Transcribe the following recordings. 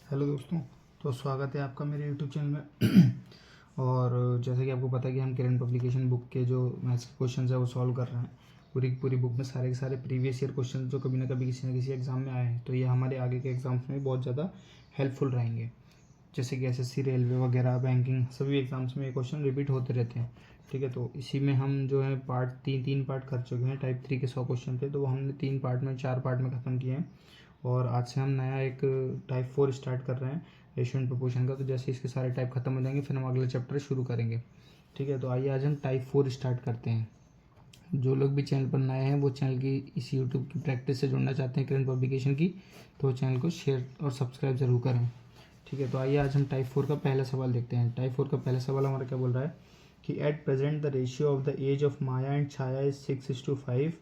Hello दोस्तों, तो स्वागत है आपका मेरे यूट्यूब चैनल में। और जैसे कि आपको पता है कि हम किरण पब्लिकेशन बुक के जो मैथ्स के क्वेश्चन है वो सॉल्व कर रहे हैं। पूरी की पूरी बुक में सारे के सारे प्रीवियस ईयर क्वेश्चन जो कभी ना कभी किसी न किसी एग्जाम में आए हैं, तो ये हमारे आगे के एग्जाम्स में बहुत ज़्यादा हेल्पफुल रहेंगे। जैसे कि एसएससी, रेलवे वगैरह, बैंकिंग, सभी एग्जाम्स में ये क्वेश्चन रिपीट होते रहते हैं। ठीक है, तो इसी में हम जो है पार्ट तीन पार्ट कर चुके हैं। टाइप 3 के 100 क्वेश्चन थे, तो वो हमने 4 पार्ट में ख़त्म किए हैं। और आज से हम नया एक टाइप 4 स्टार्ट कर रहे हैं रेशियो एंड प्रोपोर्शन का। तो जैसे इसके सारे टाइप खत्म हो जाएंगे फिर हम अगला चैप्टर शुरू करेंगे। ठीक है, तो आइए आज हम टाइप 4 स्टार्ट करते हैं। जो लोग भी चैनल पर नए हैं वो चैनल की इस यूट्यूब की प्रैक्टिस से जुड़ना चाहते हैं किरण पब्लिकेशन की, तो चैनल को शेयर और सब्सक्राइब जरूर करें। ठीक है, तो आइए आज हम टाइप 4 का पहला सवाल देखते हैं। टाइप 4 का पहला सवाल हमारा क्या बोल रहा है कि at present the ratio of the age of Maya and Chhaya is 6:5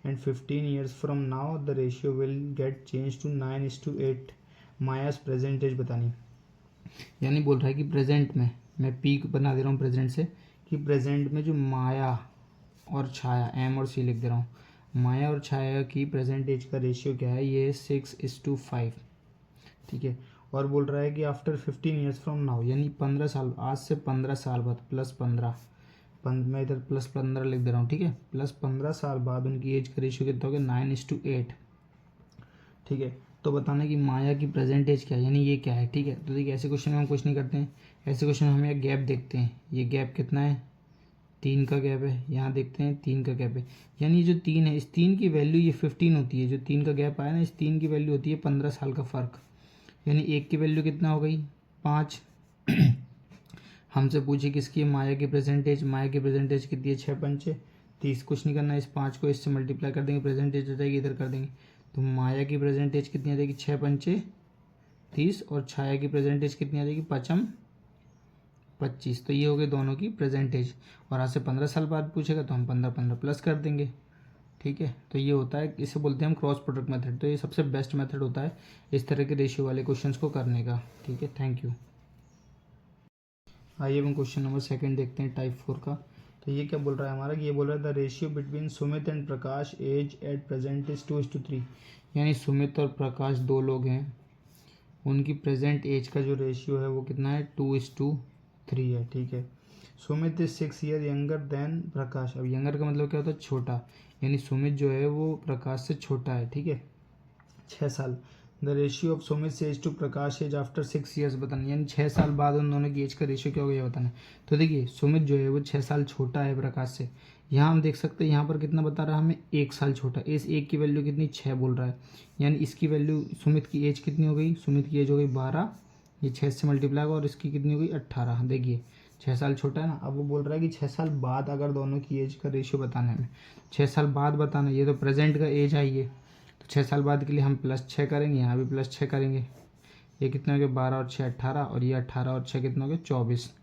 and 15 years from now the ratio will get changed to 9:8। Maya's present age बतानी, यानी बोल रहा है कि प्रेजेंट में, मैं पी बना दे रहा हूँ प्रेजेंट से, कि प्रेजेंट में जो माया और छाया, एम और सी लिख दे रहा हूँ, माया और छाया की प्रेजेंट एज का रेशियो क्या है, ये 6:5। ठीक है, और बोल रहा है कि आफ्टर 15 ईयर्स फ्रॉम नाउ, यानी 15 साल, आज से 15 साल बाद, +15, मैं इधर +15 लिख दे रहा हूँ। ठीक है, +15 साल बाद उनकी एज का रेशियो कितना हो गया, 9:8। ठीक है, तो बताना कि माया की प्रेजेंट एज क्या है, यानी ये क्या है। ठीक है, तो देखिए ऐसे क्वेश्चन में हम कुछ नहीं करते हैं। ऐसे क्वेश्चन में हम एक गैप देखते हैं, ये गैप कितना है, 3 का गैप है। यहाँ देखते हैं 3 का गैप है, यानी ये जो 3 है, इस 3 की वैल्यू ये 15 होती है। जो 3 का गैप आया ना, इस 3 की वैल्यू होती है 15 साल का फ़र्क, यानी 1 की वैल्यू कितना हो गई, 5। हमसे पूछे किसकी है, माया की प्रेजेंटेज। माया की प्रेजेंटेज कितनी है, 6×5 30। कुछ नहीं करना है, इस 5 को इससे मल्टीप्लाई कर देंगे, प्रेजेंटेज हो जाएगी, इधर कर देंगे। तो माया की प्रेजेंटेज कितनी आ जाएगी, 6×5 30। और छाया की प्रेजेंटेज कितनी आ जाएगी, 5×25। तो ये हो गए दोनों की प्रेजेंटेज। और आज से 15 साल बाद पूछेगा तो हम 15 प्लस कर देंगे। ठीक है, तो ये होता है, इसे बोलते हैं हम क्रॉस प्रोडक्ट मेथड। तो ये सबसे बेस्ट मेथड होता है इस तरह के रेशियो वाले क्वेश्चंस को करने का। ठीक है, थैंक यू। आइए हम क्वेश्चन नंबर 2 देखते हैं टाइप 4 का। तो ये क्या बोल रहा है हमारा, कि ये बोल रहा है the ratio between Sumit and Prakash age at present is 2:3। यानी सुमित और प्रकाश दो लोग हैं, उनकी प्रेजेंट एज का जो रेशियो है वो कितना है, 2:3 है। ठीक है, Sumit is 6 year younger than Prakash. अब यंगर का मतलब क्या होता है, छोटा, यानी सुमित जो है वो प्रकाश से छोटा है। ठीक है, 6 साल। द रेशियो ऑफ सुमित से age to Prakash age after 6 years बताना, यानी 6 साल बाद उन दोनों की एज का रेशियो क्या हो गया बताना। तो देखिए सुमित जो है वो 6 साल छोटा है प्रकाश से। यहाँ हम देख सकते हैं, यहाँ पर कितना बता रहा है हमें, 1 साल छोटा। इस एक की वैल्यू कितनी, 6 बोल रहा है, यानी इसकी वैल्यू, सुमित की एज कितनी हो गई, सुमित की एज हो गई 12, ये 6 से मल्टीप्लाई होगा, और इसकी कितनी हो गई 18। देखिए 6 साल छोटा है ना। अब वो बोल रहा है कि 6 साल बाद अगर दोनों की एज का रेशियो बताना है हमें, 6 साल बाद बताना, ये तो प्रेजेंट का एज है ये, तो 6 साल बाद के लिए हम +6 करेंगे, यहाँ भी +6 करेंगे। ये कितने हो गए, 12 और 6 18, और ये 18 और 6 कितना हो गया, 24।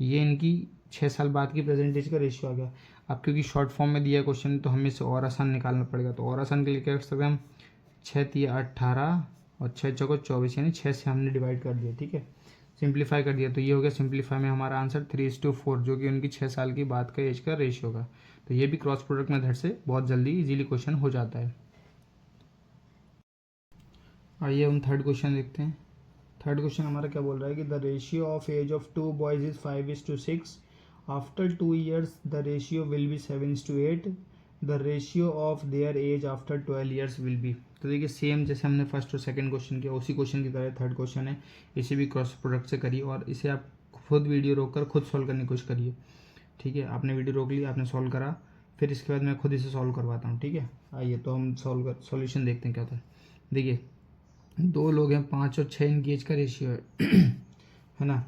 ये इनकी 6 साल बाद की प्रेजेंटेज का रेशियो आ गया। अब क्योंकि शॉर्ट फॉर्म में दिया क्वेश्चन तो हमें इसे और आसान निकालना पड़ेगा। तो और आसान के लिए क्या कर सकते हैं हम, 6×3 = 18 और 6×4 = 24, यानी 6 से हमने डिवाइड कर दिया। ठीक है, सिंप्लीफाई कर दिया, तो ये हो गया सिंप्लीफाई में हमारा आंसर 3:4, जो कि उनकी 6 साल की बाद का एज का रेशियो होगा। तो ये भी क्रॉस प्रोडक्ट मेथड से बहुत जल्दी इजीली क्वेश्चन हो जाता है। आइए हम थर्ड क्वेश्चन देखते हैं। थर्ड क्वेश्चन हमारा क्या बोल रहा है कि the ratio of age of 2 boys is 5:6। After 2 years the ratio will be 7:8। The ratio of their age after 12 years will be. तो देखिए सेम जैसे हमने फर्स्ट और सेकंड क्वेश्चन किया उसी क्वेश्चन की तरह थर्ड क्वेश्चन है। इसे भी क्रॉस प्रोडक्ट से करिए और इसे आप खुद वीडियो रोक कर खुद सॉल्व करने की कोशिश करिए। ठीक है, आपने वीडियो रोक ली, आपने सॉल्व करा, फिर इसके बाद मैं खुद इसे सॉल्व करवाता हूँ। ठीक है, आइए तो हम सॉल्यूशन देखते हैं क्या होता है। देखिए दो लोग हैं, 5 और 6 इनकी एज का रेशियो है है ना।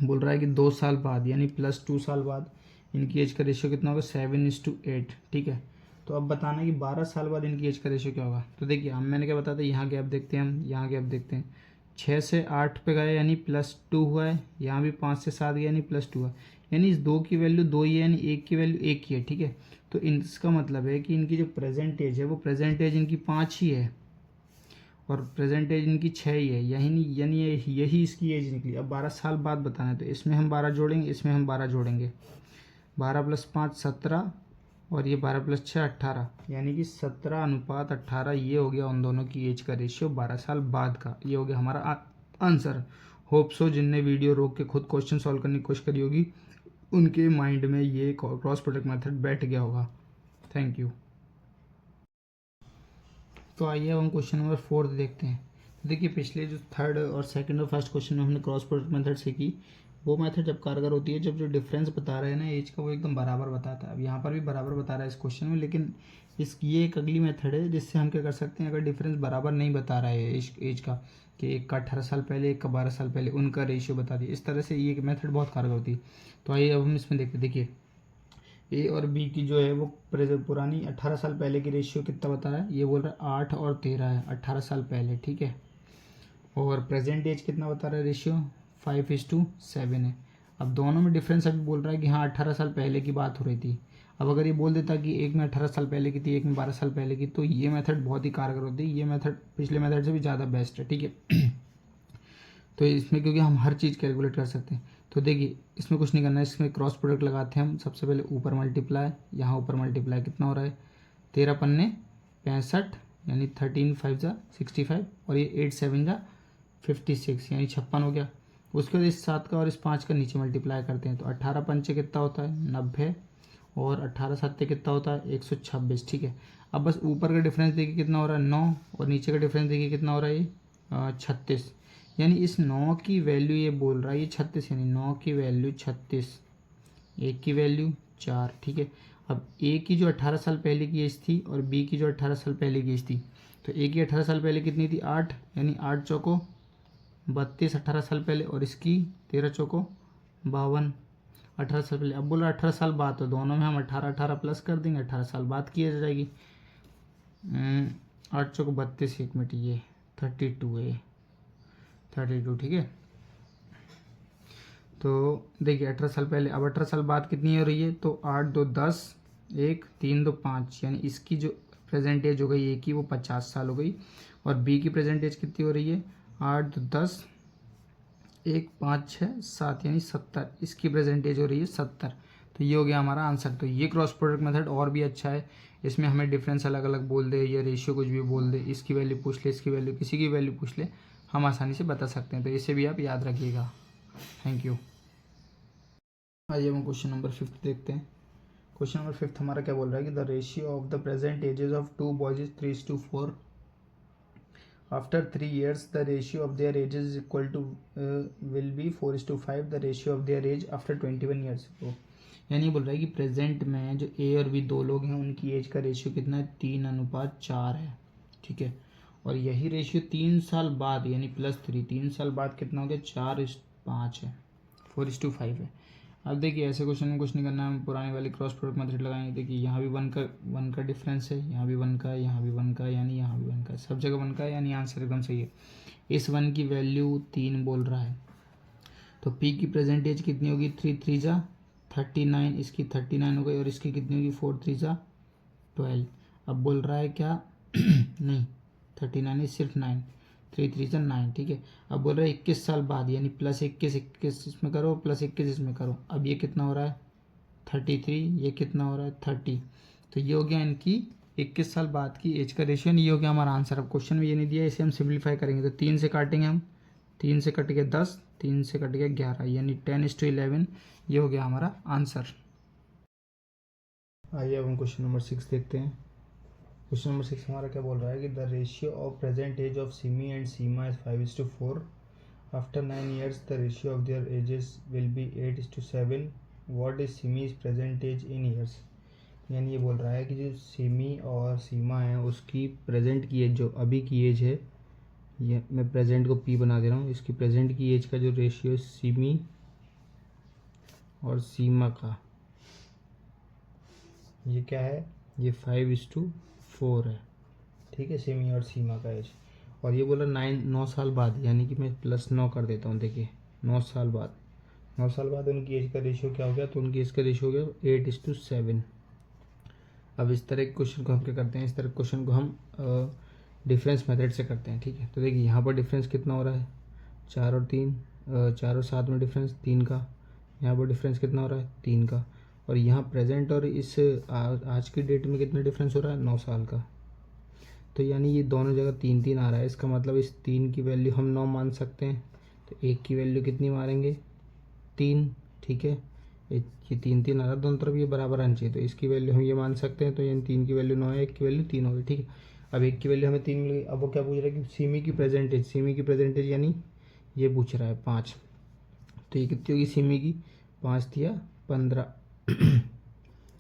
बोल रहा है कि 2 साल बाद, यानी +2 साल बाद इनकी एज का रेशियो कितना होगा, 7:8। ठीक है, तो अब बताना है कि 12 साल बाद इनकी एज का रेशियो क्या होगा। तो देखिए हम, मैंने क्या बताया था, यहाँ गैप देखते हैं हम, यहाँ गैप देखते हैं, 6 से 8 पे गए यानी +2 हुआ है, यहाँ भी 5 से 7 गया यानी +2 हुआ, यानी इस 2 की वैल्यू 2 ही है, यानी 1 की वैल्यू 1 ही है। ठीक है, तो इसका मतलब है कि इनकी जो प्रेजेंट एज है वो प्रेजेंट एज इनकी 5 ही है और प्रेजेंट एज इनकी 6 ही है, यानी यही इसकी एज निकली। अब 12 साल बाद बताना है, तो इसमें हम 12 जोड़ेंगे, इसमें हम 12 जोड़ेंगे, 12 + 5 17, और ये 12 + 6 18, यानी कि 17:18 ये हो गया उन दोनों की एज का रेशियो 12 साल बाद का। ये हो गया हमारा आंसर। होप सो जिनने वीडियो रोक के खुद क्वेश्चन सॉल्व करने की कोशिश करी होगी उनके माइंड में ये क्रॉस प्रोडक्ट मेथड बैठ गया होगा। Thank you. तो आइए अब हम क्वेश्चन नंबर 4 देखते हैं। देखिए पिछले जो थर्ड और सेकंड और फर्स्ट क्वेश्चन में हमने क्रॉस प्रोडक्ट मेथड से की, वो मेथड जब कारगर होती है जब जो डिफरेंस बता रहे हैं ना एज का वो एकदम बराबर बताता है। अब यहाँ पर भी बराबर बता रहा है इस क्वेश्चन में, लेकिन ये एक अगली मेथड है जिससे हम क्या कर सकते हैं, अगर डिफरेंस बराबर नहीं बता रहा है एज का, कि एक का 18 साल पहले एक का 12 साल पहले, उनका रेशियो बता दिए, इस तरह से ये मेथड बहुत कारगर होती है। तो आइए अब हम इसमें देखते। देखिए ए और बी की जो है वो पुरानी 18 साल पहले की रेशियो कितना बता रहा है, ये बोल रहा है 8 और 13 है 18 साल पहले, ठीक है। और प्रेजेंट एज कितना बता रहा है रेशियो, 5:7 है। अब दोनों में डिफरेंस अभी बोल रहा है कि हाँ 18 साल पहले की बात हो रही थी। अब अगर ये बोल देता कि एक में 18 साल पहले की थी एक में 12 साल पहले की, तो ये मेथड बहुत ही कारगर होती है। ये मेथड पिछले मेथड से भी ज़्यादा बेस्ट है, ठीक है। तो इसमें क्योंकि हम हर चीज़ कैलकुलेट कर सकते हैं। तो देखिए इसमें कुछ नहीं करना है, इसमें क्रॉस प्रोडक्ट लगाते हैं हम। सबसे पहले ऊपर मल्टीप्लाई, यहाँ ऊपर मल्टीप्लाई कितना हो रहा है, 13 पन्ने 65 यानी 13 5 जा 65, और ये 8 7 जा 56 यानी 56 हो गया। उसके बाद इस 7 का और इस 5 का नीचे मल्टीप्लाई करते हैं तो 18 पंचे कितना होता है 90, और 18 सत्ते कितना होता है 126, ठीक है। अब बस ऊपर का डिफरेंस देखिए कितना हो रहा है 9, और नीचे का डिफरेंस देखिए कितना हो रहा है ये 36, यानी इस 9 की वैल्यू ये बोल रहा है ये 36, यानी 9 की वैल्यू 36, एक की वैल्यू 4, ठीक है। अब ए की जो 18 साल पहले की एज थी और बी की जो 18 साल पहले की एज थी, तो ए की 18 साल पहले कितनी थी 8, यानी 8 चौको 32 18 साल पहले, और इसकी 13 चौको 52 18 साल पहले। अब बोला 18 साल बाद, तो दोनों में हम 18 18 प्लस कर देंगे, 18 साल बाद की एज जाएगी। 8 चौको 32, एक मिनट ये 32 है 32, ठीक है। तो देखिए 18 साल पहले, अब 18 साल बाद कितनी हो रही है, तो 8 2 10 1 3 2 5, यानी इसकी जो प्रेजेंट एज हो गई ए की वो 50 साल हो गई, और बी की प्रेजेंट एज कितनी हो रही है 8 2 10 1 5 6 7 यानी 70, इसकी प्रेजेंट एज हो रही है 70। तो ये हो गया हमारा आंसर। तो ये क्रॉस प्रोडक्ट मेथड और भी अच्छा है, इसमें हमें डिफरेंस अलग अलग बोल दे या रेशियो कुछ भी बोल दे, इसकी वैल्यू पूछ ले, इसकी वैल्यू किसी की वैल्यू पूछ ले, हम आसानी से बता सकते हैं। तो इसे भी आप याद रखिएगा। Thank you. आइए हम क्वेश्चन नंबर 5 देखते हैं। क्वेश्चन नंबर 5 हमारा क्या बोल रहा है कि the ratio of the present ages of 2 boys is 3:4। After 3 years the ratio of their ages is equal to will be 4:5 the ratio of their age after 21 years। तो यानी बोल रहा है कि प्रेजेंट में जो ए और बी दो लोग हैं उनकी एज का रेशियो कितना है 3:4 है, ठीक है। और यही रेशियो 3 साल बाद यानी +3 3 साल बाद कितना हो गया 4:5 है, 4:5 है। अब देखिए ऐसे क्वेश्चन में कुछ नहीं करना है, हम पुराने वाली क्रॉस प्रोडक्ट मेथड लगाएंगे। देखिए यहाँ भी वन का डिफरेंस है, यहाँ भी 1 का है, यहाँ भी 1 का है, यानी यहाँ भी 1 का है, सब जगह 1 का है, यानी आंसर एकदम सही है। इस 1 की वैल्यू 3 बोल रहा है, तो पी की प्रेजेंट एज कितनी होगी 3 3 जा 39, इसकी 39 हो गई, और इसकी कितनी होगी 4 3 जा 12। अब बोल रहा है क्या नहीं 39 सिर्फ 9, 3 3 जा 9, ठीक है। अब बोल रहा है 21 साल बाद, यानी +21 21 इसमें करो +21 इसमें करो। अब ये कितना हो रहा है 33, ये कितना हो रहा है 30। तो ये हो गया इनकी 21 साल बाद की एज का रेशियो, ये हो गया हमारा आंसर। अब क्वेश्चन में ये नहीं दिया, इसे हम सिंप्लीफाई करेंगे तो 3 से काटेंगे हम, 3 से कट गया 10, 3 से कट गया 11, यानी 10:11, ये हो गया हमारा आंसर। आइए अब हम क्वेश्चन नंबर 6 देखते हैं। क्वेश्चन नंबर 6 हमारा क्या बोल रहा है कि the ratio of present age of Simi and Seema is 5:4। After 9 years the ratio of their ages will be 8:7। What is Simi's present age in years. यानी ये बोल रहा है कि जो सिमी और सीमा है उसकी प्रेजेंट की एज, जो अभी की एज है, ये मैं प्रेजेंट को पी बना दे रहा हूँ, इसकी प्रेजेंट की एज का जो रेशियो है सिमी और सीमा का, ये क्या है, ये 5:4 है, ठीक है, सिमी और सीमा का एज। और ये बोला 9 साल बाद, यानी कि मैं +9 कर देता हूँ। देखिए 9 साल बाद उनकी एज का रेशियो क्या हो गया, तो उनकी एज का रेशियो हो गया 8:7। अब इस तरह के क्वेश्चन को हम क्या करते हैं, इस तरह के क्वेश्चन को हम डिफरेंस मेथड से करते हैं, ठीक है। तो देखिए यहाँ पर डिफरेंस कितना हो रहा है 4 और 3, 4 और 7 में डिफरेंस 3 का, यहाँ पर डिफरेंस कितना हो रहा है 3 का, और यहाँ प्रेजेंट और इस आज की डेट में कितना डिफरेंस हो रहा है 9 साल का। तो यानी ये दोनों जगह 3 3 आ रहा है, इसका मतलब इस 3 की वैल्यू हम 9 मान सकते हैं। तो 1 की वैल्यू कितनी मारेंगे, 3, ठीक है। ये 3 3 आ रहा है दोनों तरफ, ये बराबर आना चाहिए, तो इसकी वैल्यू हम ये मान सकते हैं। तो यानी 3 की वैल्यू 9 है, 1 की वैल्यू 3 हो गई, ठीक है। अब 1 की वैल्यू हमें 3 मिल गई। अब वो क्या पूछ रहा है कि सीमी की प्रेजेंटेज, सीमी की प्रेजेंटेज यानी ये पूछ रहा है 5। तो ये कितनी होगी सीमी की, 5 दिया 15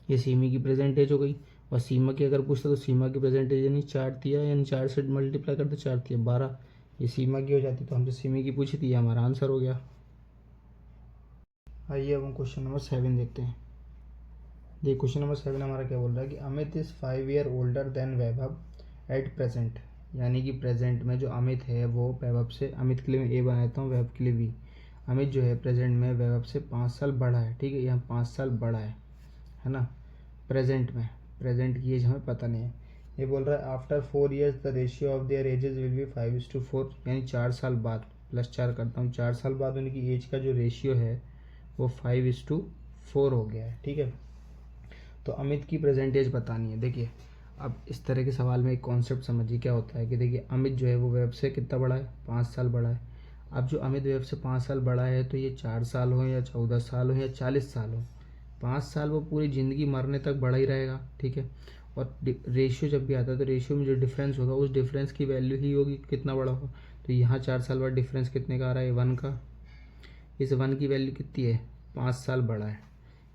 ये सीमी की प्रेजेंटेज हो गई। और सीमा की अगर पूछता तो सीमा की प्रेजेंटेज यानी 4 दिया, यानी 4 से मल्टीप्लाई करते 4 दिया 12, ये सीमा की हो जाती। तो हमसे सीमी की पूछी थी, ये हमारा आंसर हो गया। आइए अब हम क्वेश्चन नंबर 7 देखते हैं। देखिए क्वेश्चन नंबर 7 हमारा क्या बोल रहा है कि Amit is 5 year older than Vaibhav at present, यानी कि प्रेजेंट में जो अमित है वो वैभव से, अमित के लिए मैं ए बनाता हूँ, वैभव के लिए बी। अमित जो है प्रेजेंट में वैभव से 5 साल बड़ा है, ठीक है, यहाँ 5 साल बड़ा है ना। प्रेजेंट में, प्रेजेंट की एज हमें पता नहीं है। ये बोल रहा है after 4 years the ratio of their ages will B 5:4, यानी 4 साल बाद, +4 करता हूँ, 4 साल बाद उनकी एज का जो रेशियो है वो 5:4 हो गया है, ठीक है। तो अमित की प्रेजेंटेज बतानी है। देखिए अब इस तरह के सवाल में एक कॉन्सेप्ट समझिए क्या होता है कि देखिए अमित जो है वो वेब से कितना बड़ा है, 5 साल बड़ा है। अब जो अमित वेब से 5 साल बड़ा है तो ये 4 साल हो या 14 साल हो या 40 साल हो, 5 साल वो पूरी ज़िंदगी मरने तक बड़ा ही रहेगा, ठीक है। और रेशियो जब भी आता है तो रेशियो में जो डिफरेंस होगा उस डिफरेंस की वैल्यू ही होगी कितना बड़ा होगा। तो यहाँ 4 साल बाद डिफरेंस कितने का आ रहा है, 1 का। इस 1 की वैल्यू कितनी है, 5 साल बड़ा है,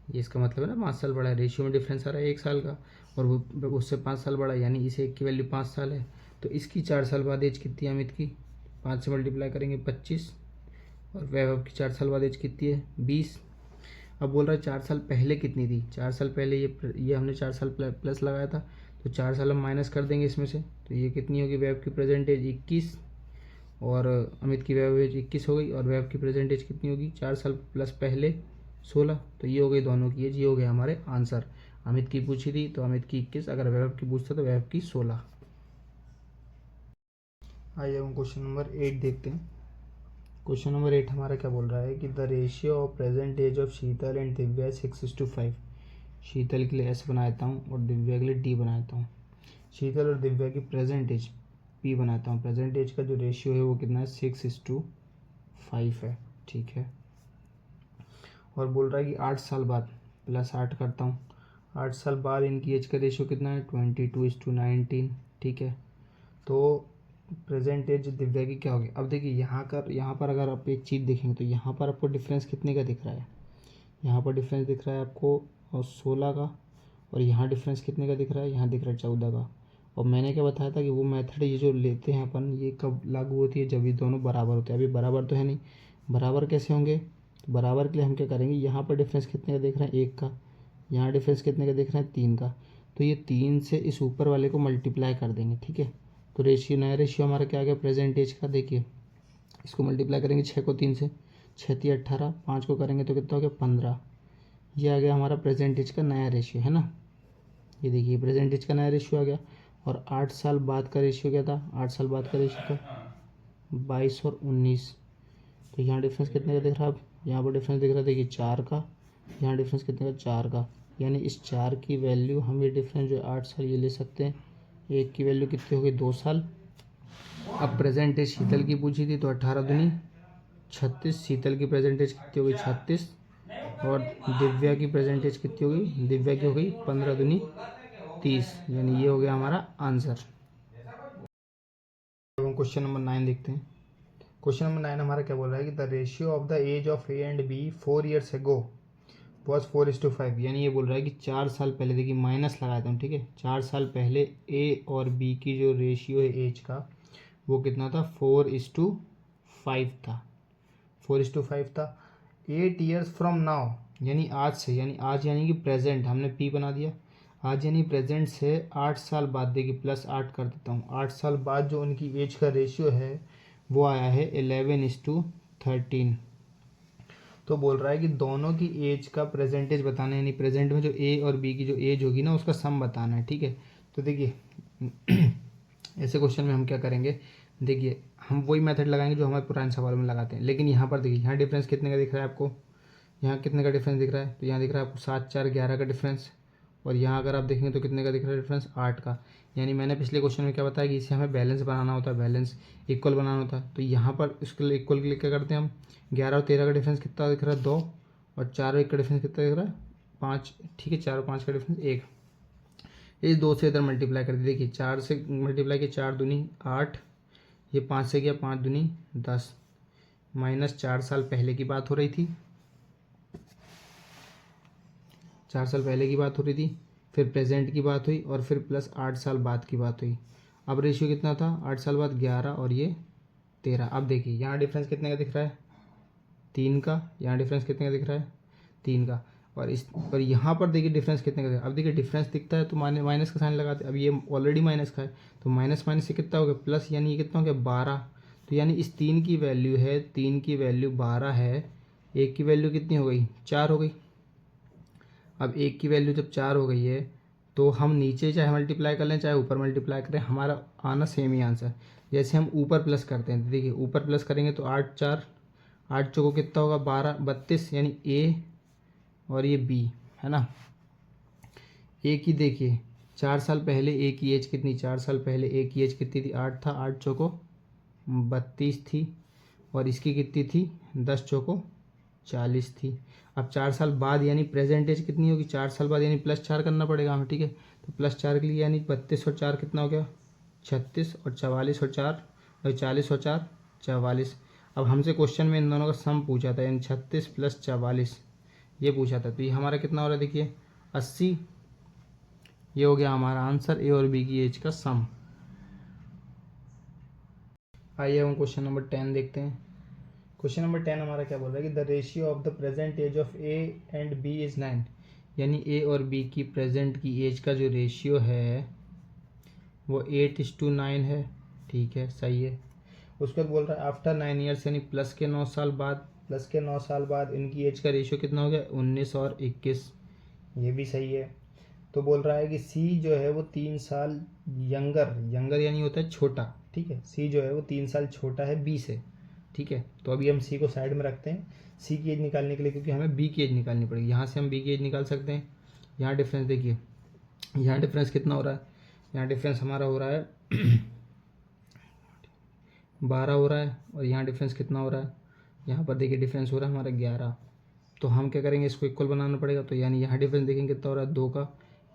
ये इसका मतलब है ना 5 साल बड़ा है। रेशियो में डिफरेंस आ रहा है 1 साल का, और वो उससे 5 साल बड़ा है, यानी इसे 1 की वैल्यू 5 साल है। तो इसकी 4 साल बाद एज कितनी है अमित की, 5 से मल्टीप्लाई करेंगे 25, और वैभव की 4 साल बाद एज कितनी है 20। अब बोल रहा है 4 साल पहले कितनी थी, 4 साल पहले ये हमने 4 साल प्लस लगाया था, तो 4 साल हम माइनस कर देंगे इसमें से, तो ये कितनी होगी, वैभव की प्रेजेंट एज 21 और अमित की वैभव एज 21 हो गई, और वैभव की प्रेजेंट एज कितनी होगी, 4 साल प्लस पहले 16। तो ये हो गई दोनों की एज, ये हो गया हमारे आंसर। अमित की पूछी थी तो अमित की 21, अगर वैभव की पूछता तो वैभव की 16। आइए हम क्वेश्चन नंबर 8 देखते हैं। क्वेश्चन नंबर 8 हमारा क्या बोल रहा है कि the ratio of present age of Sheetal and Divya 6:5। Sheetal के लिए एस बनाता हूँ और दिव्या के लिए डी बनाता हूँ। शीतल और दिव्या की प्रेजेंट एज पी बनाता हूँ। प्रेजेंट एज का जो रेशियो है वो कितना है, 6:5 है, ठीक है। और बोल रहा है कि 8 साल बाद, +8 करता हूँ, 8 साल बाद इनकी एज का रेशियो कितना है, 22:19, ठीक है। तो प्रेजेंट एज दिव्या की क्या होगी। अब देखिए यहाँ पर अगर आप एक चीज़ देखेंगे तो यहाँ पर आपको डिफरेंस कितने का दिख रहा है, यहाँ पर डिफरेंस दिख रहा है आपको 16 का, और यहाँ डिफरेंस कितने का दिख रहा है, यहाँ दिख रहा है 14 का। और मैंने क्या बताया था कि वो मेथड ये जो लेते हैं अपन, ये कब लागू होती है, जब ये दोनों बराबर होते हैं। अभी बराबर तो है नहीं, बराबर कैसे होंगे, तो बराबर के लिए हम क्या करेंगे, यहाँ पर डिफरेंस कितने का दिख रहा है, 1 का, यहाँ डिफरेंस कितने का दिख रहा है, 3 का। तो ये 3 से इस ऊपर वाले को मल्टीप्लाई कर देंगे, ठीक है। तो रेशियो, नया रेशियो हमारा क्या आ गया प्रेजेंट एज का, देखिए इसको मल्टीप्लाई करेंगे 6 को 3 से, 6 3 18, 5 को करेंगे तो कितना हो गया 15। ये आ गया हमारा प्रेजेंट एज का नया रेशियो, है ना। ये देखिए प्रेजेंट एज का नया रेशियो आ गया। और 8 साल बाद का रेशियो क्या था, 8 साल बाद का रेशियो था 22 और 19। तो यहाँ डिफरेंस कितने का दिख रहा है, अब यहाँ पर डिफरेंस दिख रहा है देखिए 4 का, यहाँ डिफरेंस कितने का 4 का, यानी इस 4 की वैल्यू हम ये डिफरेंस जो 8 साल ये ले सकते हैं। 1 की वैल्यू कितनी हो गई 2 साल। अब प्रेजेंट एज शीतल की पूछी थी तो 18 दूनी 36, शीतल की प्रेजेंट एज कितनी हो गई 36, और दिव्या की प्रेजेंट एज कितनी हो गई, दिव्या की हो गई 15 दूनी 30, यानी ये हो गया हमारा आंसर। अब हम क्वेश्चन नंबर 9 देखते हैं। क्वेश्चन नंबर 9 हमारा क्या बोल रहा है कि the ratio of the age of A and B 4 years ago was 4:5, यानी ये बोल रहा है कि 4 साल पहले, देखिए माइनस लगाता हूँ, ठीक है, 4 साल पहले ए और बी की जो रेशियो है एज का वो कितना था, 4:5 था, 4:5 था। 8 ईयर्स फ्रॉम नाउ, यानी आज से, यानी आज यानी कि प्रेजेंट, हमने पी बना दिया, आज यानी प्रेजेंट से 8 साल बाद, देखिए +8 कर देता हूँ, 8 साल बाद जो उनकी एज का रेशियो है वो आया है 11:13। तो बोल रहा है कि दोनों की एज का प्रेजेंटेज बताना है, यानी प्रेजेंट में जो ए और बी की जो एज होगी ना उसका सम बताना है, ठीक है। तो देखिए ऐसे क्वेश्चन में हम क्या करेंगे, देखिए हम वही मेथड लगाएंगे जो हमारे पुराने सवालों में लगाते हैं, लेकिन यहाँ पर देखिए यहाँ डिफरेंस कितने का दिख रहा है आपको, यहाँ कितने का डिफरेंस दिख रहा है, तो यहाँ दिख रहा है आपको 7 4 11 का डिफरेंस, और यहाँ अगर आप देखेंगे तो कितने का दिख रहा है डिफरेंस, 8 का। यानी मैंने पिछले क्वेश्चन में क्या बताया कि इसे हमें बैलेंस बनाना होता है, बैलेंस इक्वल बनाना होता है। तो यहाँ पर इसके लिए इक्वल के लिए क्या करते हैं हम, 11 और 13 का डिफरेंस कितना दिख रहा है 2, और 4 और 1 का डिफरेंस कितना दिख रहा है 5, ठीक है। 4 और 5 का डिफरेंस 1। इस 2 से इधर मल्टीप्लाई कर दी, देखिए 4 से मल्टीप्लाई किया 4 दूनी 8, ये 5 से किया 5 दूनी 10, माइनस 4 साल पहले की बात हो रही थी, 4 साल पहले की बात हो रही थी, फिर प्रेजेंट की बात हुई, और फिर प्लस 8 साल बाद की बात हुई। अब रेशियो कितना था 8 साल बाद 11 और ये 13। अब देखिए यहाँ डिफरेंस कितने का दिख रहा है 3 का, यहाँ डिफरेंस कितने का दिख रहा है 3 का, और यहाँ पर देखिए डिफरेंस कितने का दिख रहा है। अब देखिए डिफरेंस दिखता है तो माइनस का साइन लगाते, अब ये ऑलरेडी माइनस का है तो माइनस माइनस से कितना हो गया प्लस, यानी ये कितना हो गया 12। तो यानी इस 3 की वैल्यू है, 3 की वैल्यू 12 है, 1 की वैल्यू कितनी हो गई 4 हो गई। अब 1 की वैल्यू जब 4 हो गई है तो हम नीचे चाहे मल्टीप्लाई कर लें चाहे ऊपर मल्टीप्लाई करें, हमारा आना सेम ही आंसर। जैसे हम ऊपर प्लस करते हैं, देखिए ऊपर प्लस करेंगे तो 8 4 8 चौको कितना होगा 12 32, यानी ए और ये बी है ना। ए की देखिए 4 साल पहले ए की एज कितनी, 4 साल पहले ए की एज कितनी थी 8 था, 8 चौको 32 थी, और इसकी कितनी थी 10 चौको 40 थी। अब 4 साल बाद यानी प्रेजेंट एज कितनी होगी 4 साल बाद, यानी प्लस 4 करना पड़ेगा हमें, ठीक है। तो प्लस 4 के लिए यानी 32 और 4 कितना हो गया 36, और 44 और 4 और 40 और 4 44। अब हमसे क्वेश्चन में इन दोनों का सम पूछा था, यानी 36 प्लस 44 ये पूछा था। तो ये हमारा कितना हो रहा है देखिए 80। ये हो गया हमारा आंसर, ए और बी की एज का सम। आइए हम क्वेश्चन नंबर 10 देखते हैं। क्वेश्चन नंबर 10 हमारा क्या बोल रहा है कि the ratio of the present age of A and B is 9। यानी ए और बी की प्रेजेंट की एज का जो रेशियो है वो 8:9 है, ठीक है सही है। उसके बाद बोल रहा है आफ्टर 9 ईयर्स, यानी प्लस के 9 साल बाद, प्लस के 9 साल बाद इनकी एज का रेशियो कितना हो गया 19 और 21, ये भी सही है। तो बोल रहा है कि सी जो है वो 3 साल यंगर, यंगर यानी होता है छोटा, ठीक है। सी जो है वो 3 साल छोटा है बी से, ठीक है। तो अभी हम सी को साइड में रखते हैं सी की एज निकालने के लिए, क्योंकि हमें बी की एज निकालनी पड़ेगी। यहाँ से हम बी की एज निकाल सकते हैं। यहाँ डिफरेंस देखिए, यहाँ डिफरेंस कितना हो रहा है, यहाँ डिफरेंस हमारा हो रहा है 12 हो रहा है, और यहाँ डिफरेंस कितना हो रहा है, यहाँ पर देखिए डिफरेंस हो रहा है हमारा 11। तो हम क्या करेंगे इसको इक्वल बनाना पड़ेगा। तो यानी यहाँ डिफरेंस देखेंगे कितना हो रहा है 2 का,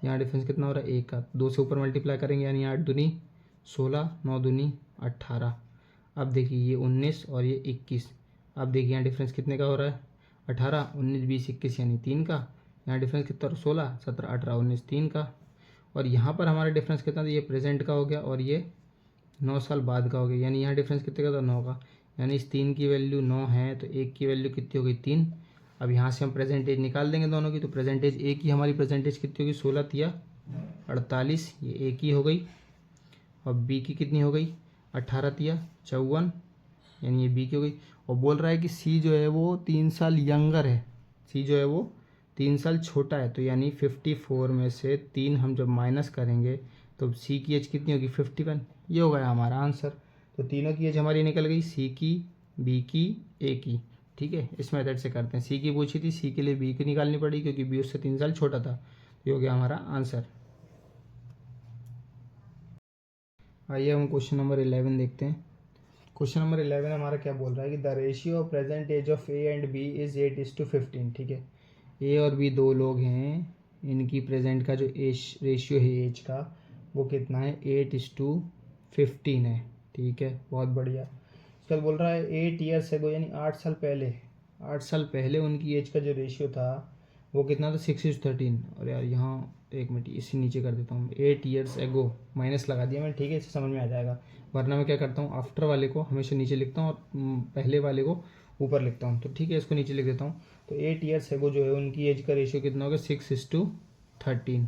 यहाँ डिफरेंस कितना हो रहा है 1 का, 2 से ऊपर मल्टीप्लाई करेंगे यानी 8 दूनी 16, 9 दूनी 18। अब देखिए ये 19 और ये 21। अब देखिए यहाँ डिफरेंस कितने का हो रहा है 18, 19, 20, 21 यानी 3 का। यहाँ डिफरेंस कितना 16, 17, 18, 19 3 का। और यहाँ पर हमारा डिफरेंस कितना था, ये प्रेजेंट का हो गया और ये 9 साल बाद का हो गया। यानी यहाँ डिफरेंस कितने का था 9 का, यानी इस 3 की वैल्यू 9 है तो 1 की वैल्यू कितनी हो गई 3। अब यहाँ से हम प्रेजेंटेज निकाल देंगे दोनों की। तो प्रेजेंटेज ए की हमारी प्रेजेंटेज कितनी होगी 16 तिया 48, ये ए की हो गई, और बी की कितनी हो गई 18 तिया 54, यानी ये बी की हो गई। और बोल रहा है कि सी जो है वो 3 साल यंगर है, सी जो है वो 3 साल छोटा है। तो यानी 54 में से 3 हम जब माइनस करेंगे तो सी की एज कितनी होगी 51। ये हो गया हमारा आंसर। तो तीनों की एज हमारी निकल गई, सी की, बी की, ए की, ठीक है। इस मेथड से करते हैं। सी की पूछी थी, सी के लिए बी की निकालनी पड़ी क्योंकि बी उससे 3 साल छोटा था। ये हो गया हमारा आंसर। आइए हम क्वेश्चन नंबर 11 देखते हैं। क्वेश्चन नंबर 11 हमारा क्या बोल रहा है कि the ratio of present age of A and B is 8:15, ठीक है। ए और बी दो लोग हैं, इनकी प्रेजेंट का जो एज रेशियो है एज का वो कितना है 8:15 है, ठीक है बहुत बढ़िया। इसका बोल रहा है 8 ईयर्स एगो, यानी 8 साल पहले, 8 साल पहले उनकी एज का जो रेशियो था वो कितना था 6:13। और यार यहाँ एक मिनट इसी नीचे कर देता हूँ, 8 ईयर्स एगो माइनस लगा दिया मैंने, ठीक है, इससे समझ में आ जाएगा। वरना मैं क्या करता हूँ आफ्टर वाले को हमेशा नीचे लिखता हूँ और पहले वाले को ऊपर लिखता हूँ। तो ठीक है इसको नीचे लिख देता हूँ। तो 8 ईयर्स एगो जो है उनकी एज का रेशियो कितना होगा 6:13।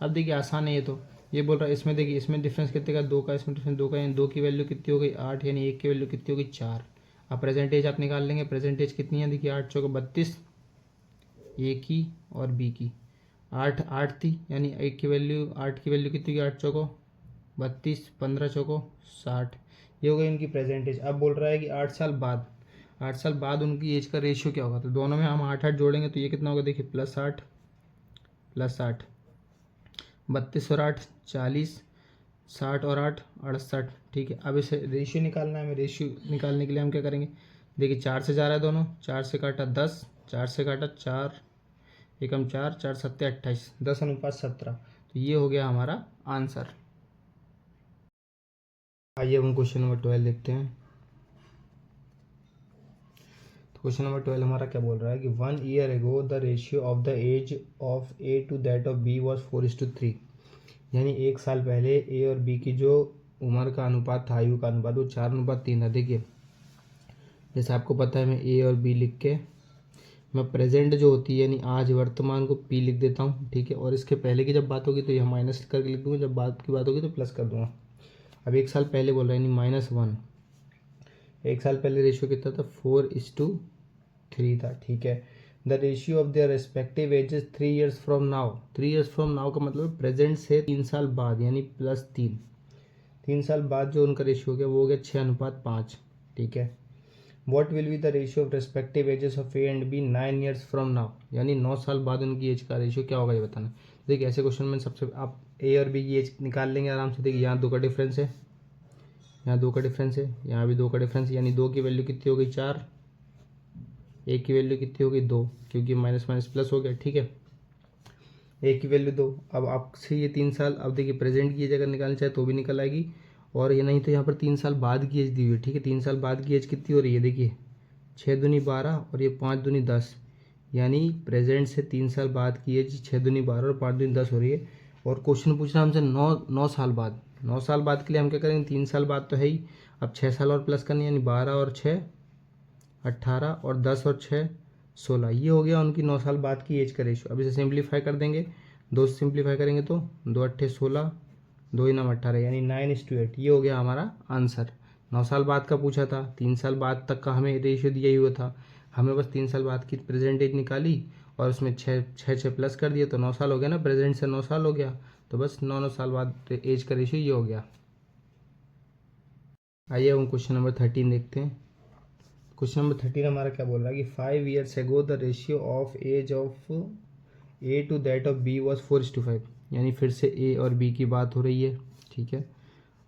अब देखिए आसान है ये, तो ये बोल रहा है इसमें देखिए इसमें डिफरेंस कितने का 2 का, इसमें डिफरेंस 2 का, यानी 2 की वैल्यू कितनी हो गई 8, यानी 1 की वैल्यू कितनी होगी 4। अब प्रेजेंटेज आप निकाल लेंगे, प्रेजेंटेज कितनी है देखिए 8 चौको 32, ए की और बी की 8 थी, यानी 1 की वैल्यू 8 की वैल्यू कितनी होगी 8 चौको 32, 15 चौको 60। ये हो गई इनकी प्रेजेंटेज। अब बोल रहा है कि 8 साल बाद, 8 साल बाद उनकी एज का रेशियो क्या होगा। तो दोनों में हम 8 8 जोड़ेंगे तो ये कितना होगा देखिए +8 +8, 32 और 8 40, 60 और 8 68, ठीक है। अब इसे रेशियो निकालना है हमें। रेशियो निकालने के लिए हम क्या करेंगे, देखिए 4 से जा रहा है दोनों, 4 से काटा 10, 4 से काटा 4, एकम 4, 4 सत्ते 28, 10:17। तो ये हो गया हमारा आंसर। आइए हम क्वेश्चन नंबर 12 देखते हैं। क्वेश्चन नंबर 12 हमारा क्या बोल रहा है कि 1 year ago the ratio of the age of A to that of B was 4:3। यानी 1 साल पहले ए और बी की जो उम्र का अनुपात था, आयु का अनुपात, वो 4:3 था। देखिए जैसे आपको पता है, मैं ए और बी लिख के मैं प्रेजेंट जो होती है यानी आज वर्तमान को पी लिख देता हूँ, ठीक है। और इसके पहले की जब बात होगी तो यह माइनस करके लिख दूंगा, जब बात की बात होगी तो प्लस कर दूंगा। अब 1 साल पहले बोल रहा है यानी -1। 1 साल पहले रेशियो कितना था, 4:3 था, ठीक है। The ratio of their respective ages 3 years from now. 3 years from now का मतलब प्रेजेंट से 3 साल बाद यानी +3। 3 साल बाद जो उनका रेशियो हो गया वो हो गया 6:5, ठीक है। What will be the ratio of respective ages of A and B 9 years from now. यानी 9 साल बाद उनकी एज का रेशियो क्या होगा ये बताना। देखिए ऐसे क्वेश्चन में सबसे आप ए और बी की एज निकाल लेंगे आराम से। देखिए यहाँ 2 का डिफरेंस है, यहाँ 2 का डिफरेंस है, यहाँ भी 2 का डिफरेंस है, यानी 2 की वैल्यू कितनी हो गई 4, एक की वैल्यू कितनी हो गई 2, क्योंकि माइनस माइनस प्लस हो गया, ठीक है। एक की वैल्यू 2। अब आपसे ये 3 साल, अब देखिए प्रेजेंट की एज अगर निकालना चाहे तो भी निकल आएगी, और ये नहीं तो यहाँ पर 3 साल बाद की एज दी हुई है, ठीक है। 3 साल बाद की एज कितनी हो रही है, देखिए 6 दूनी 12 और ये 5 दूनी 10, यानी प्रेजेंट से 3 साल बाद की एज 6 दूनी 12 और 5 दूनी 10 हो रही है। और क्वेश्चन पूछ रहा है हमसे 9 साल बाद। 9 साल बाद के लिए हम क्या करेंगे, 3 साल बाद तो है ही, अब 6 साल और प्लस करनी, यानी 12 और 6 18 और 10 और 6 16। ये हो गया उनकी 9 साल बाद की एज का रेशियो। अब इसे सिंप्लीफाई कर देंगे, 2 से सिंप्लीफाई करेंगे तो 2 8 16, 2 9 18, यानी 9:8। ये हो गया हमारा आंसर। 9 साल बाद का पूछा था, 3 साल बाद तक का हमें रेशियो दिया ही हुआ था, हमें बस 3 साल बाद की प्रेजेंट एज निकाली और उसमें 6 प्लस कर दिए तो 9 साल हो गया ना, प्रेजेंट से 9 साल हो गया, तो बस 9 साल बाद एज का रेशियो ये हो गया। आइए हम क्वेश्चन नंबर 13 देखते हैं। क्वेश्चन नंबर 13 हमारा क्या बोल रहा है कि 5 years ago the ratio of age of A to that of B was 4:5। यानी फिर से ए और बी की बात हो रही है, ठीक है।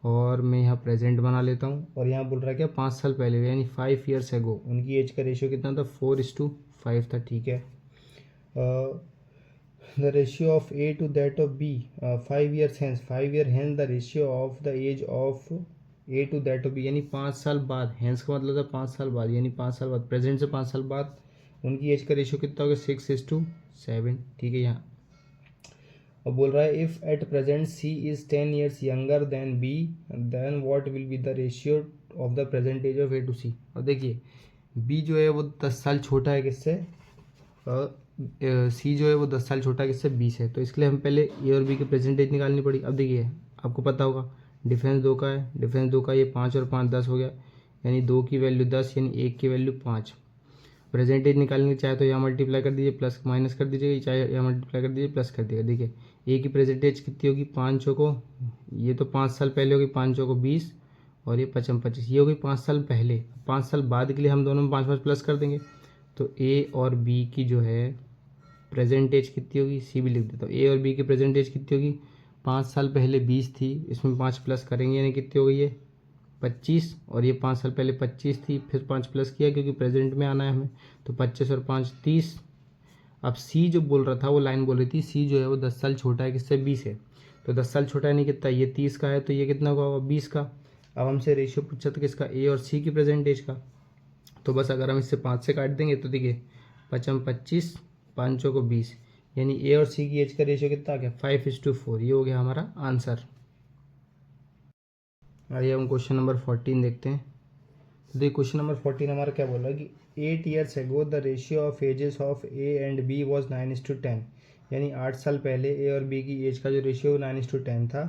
और मैं यहाँ प्रेजेंट बना लेता हूँ, और यहाँ बोल रहा है क्या 5 साल पहले, यानी 5 ईयर्स एगो उनकी एज का रेशियो कितना था, 4:5 था, ठीक है। The ratio of A to that of B 5 years hence, 5 year hence the ratio of the age of A to that of B, यानी 5 साल बाद, हैंस का मतलब था 5 साल बाद, यानी 5 साल बाद, प्रेजेंट से 5 साल बाद उनकी एज का रेशियो कितना होगा, 6:7, ठीक है। यहाँ अब बोल रहा है if at present c is 10 years younger than b then what will be the ratio of the present age of A to c. और देखिए बी जो है वो 10 साल छोटा है किससे, सी जो है वो 10 साल छोटा है किससे, बी से। तो इसके लिए हम पहले ए और बी की प्रेजेंट एज निकालनी पड़ी। अब देखिए आपको पता होगा डिफरेंस 2 का है, डिफरेंस 2 का, ये 5 और 5 10 हो गया, यानी 2 की वैल्यू 10 यानी 1 की वैल्यू 5। प्रेजेंट एज निकालने चाहे तो यहाँ मल्टीप्लाई कर दीजिए, प्लस माइनस कर दीजिएगा, चाहे यहाँ मल्टीप्लाई कर दीजिए प्लस कर दीजिएगा। देखिए ए की प्रेजेंट एज कितनी होगी, 5 चौको, ये तो 5 साल पहले होगी, 5 चौको 20 और ये 55 25, ये होगी 5 साल पहले। 5 साल बाद के लिए हम दोनों में 5 5 प्लस कर देंगे, तो ए और बी की जो है प्रेजेंट एज कितनी होगी, सी भी लिख देता हूँ। ए और बी की प्रेजेंट एज कितनी होगी, 5 साल पहले 20 थी, इसमें 5 प्लस करेंगे यानी कितनी हो गई है 25, और ये 5 साल पहले 25 थी, फिर 5 प्लस किया क्योंकि प्रेजेंट में आना है हमें, तो 25 और 5 30। अब सी जो बोल रहा था वो लाइन बोल रही थी सी जो है वो 10 साल छोटा है किससे, 20 है। तो 10 साल छोटा है नहीं कितना, ये 30 का है तो ये कितना का होगा 20 का। अब हमसे रेशियो पूछा था किसका, ए और सी की प्रेजेंट एज का। तो बस अगर हम इससे 5 से काट देंगे तो देखिए 5 25, 5 को 20, यानी ए और सी की एज का रेशियो कितना आ गया 5:4। ये हो गया हमारा आंसर। आइए हम क्वेश्चन नंबर 14 देखते हैं। तो देखिए क्वेश्चन नंबर 14 हमारा क्या बोल रहा है कि 8 years ago the ratio of ages of A and B was 9:10। यानी 8 साल पहले ए और बी की एज का जो रेशियो 9:10 था।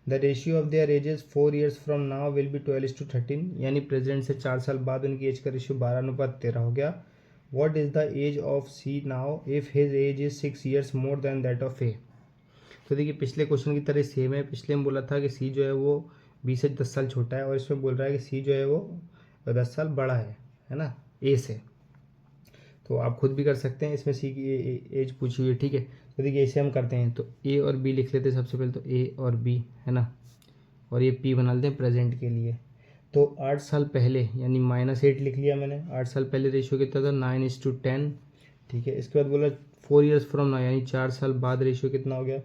The ratio of their edges 4 years from now will be 12:13। यानी प्रेजेंट से 4 साल बाद उनकी एज का रेशियो 12:13 हो गया। What is the age of c now if his age is 6 years more than that of a. तो देखिए पिछले क्वेश्चन की तरह सेम है। पिछले में बोला था कि सी जो है वो 20 से 10 साल छोटा है, और इसमें बोल रहा है कि सी जो है वो 10 साल बड़ा है ना, ए से। तो आप खुद भी कर सकते हैं, इसमें सी की एज पूछी हुई है, ठीक है। तो देखिए इसे हम करते हैं, तो ए और बी लिख लेते हैं सबसे पहले, तो ए और बी है ना, और ये पी बना लेते हैं प्रेजेंट के लिए। तो 8 साल पहले यानी -8 लिख लिया मैंने। 8 साल पहले रेशियो कितना था, 9:10, ठीक है। इसके बाद बोला 4 ईयर्स फ्रॉम नाउ यानी 4 साल बाद रेशियो कितना हो गया,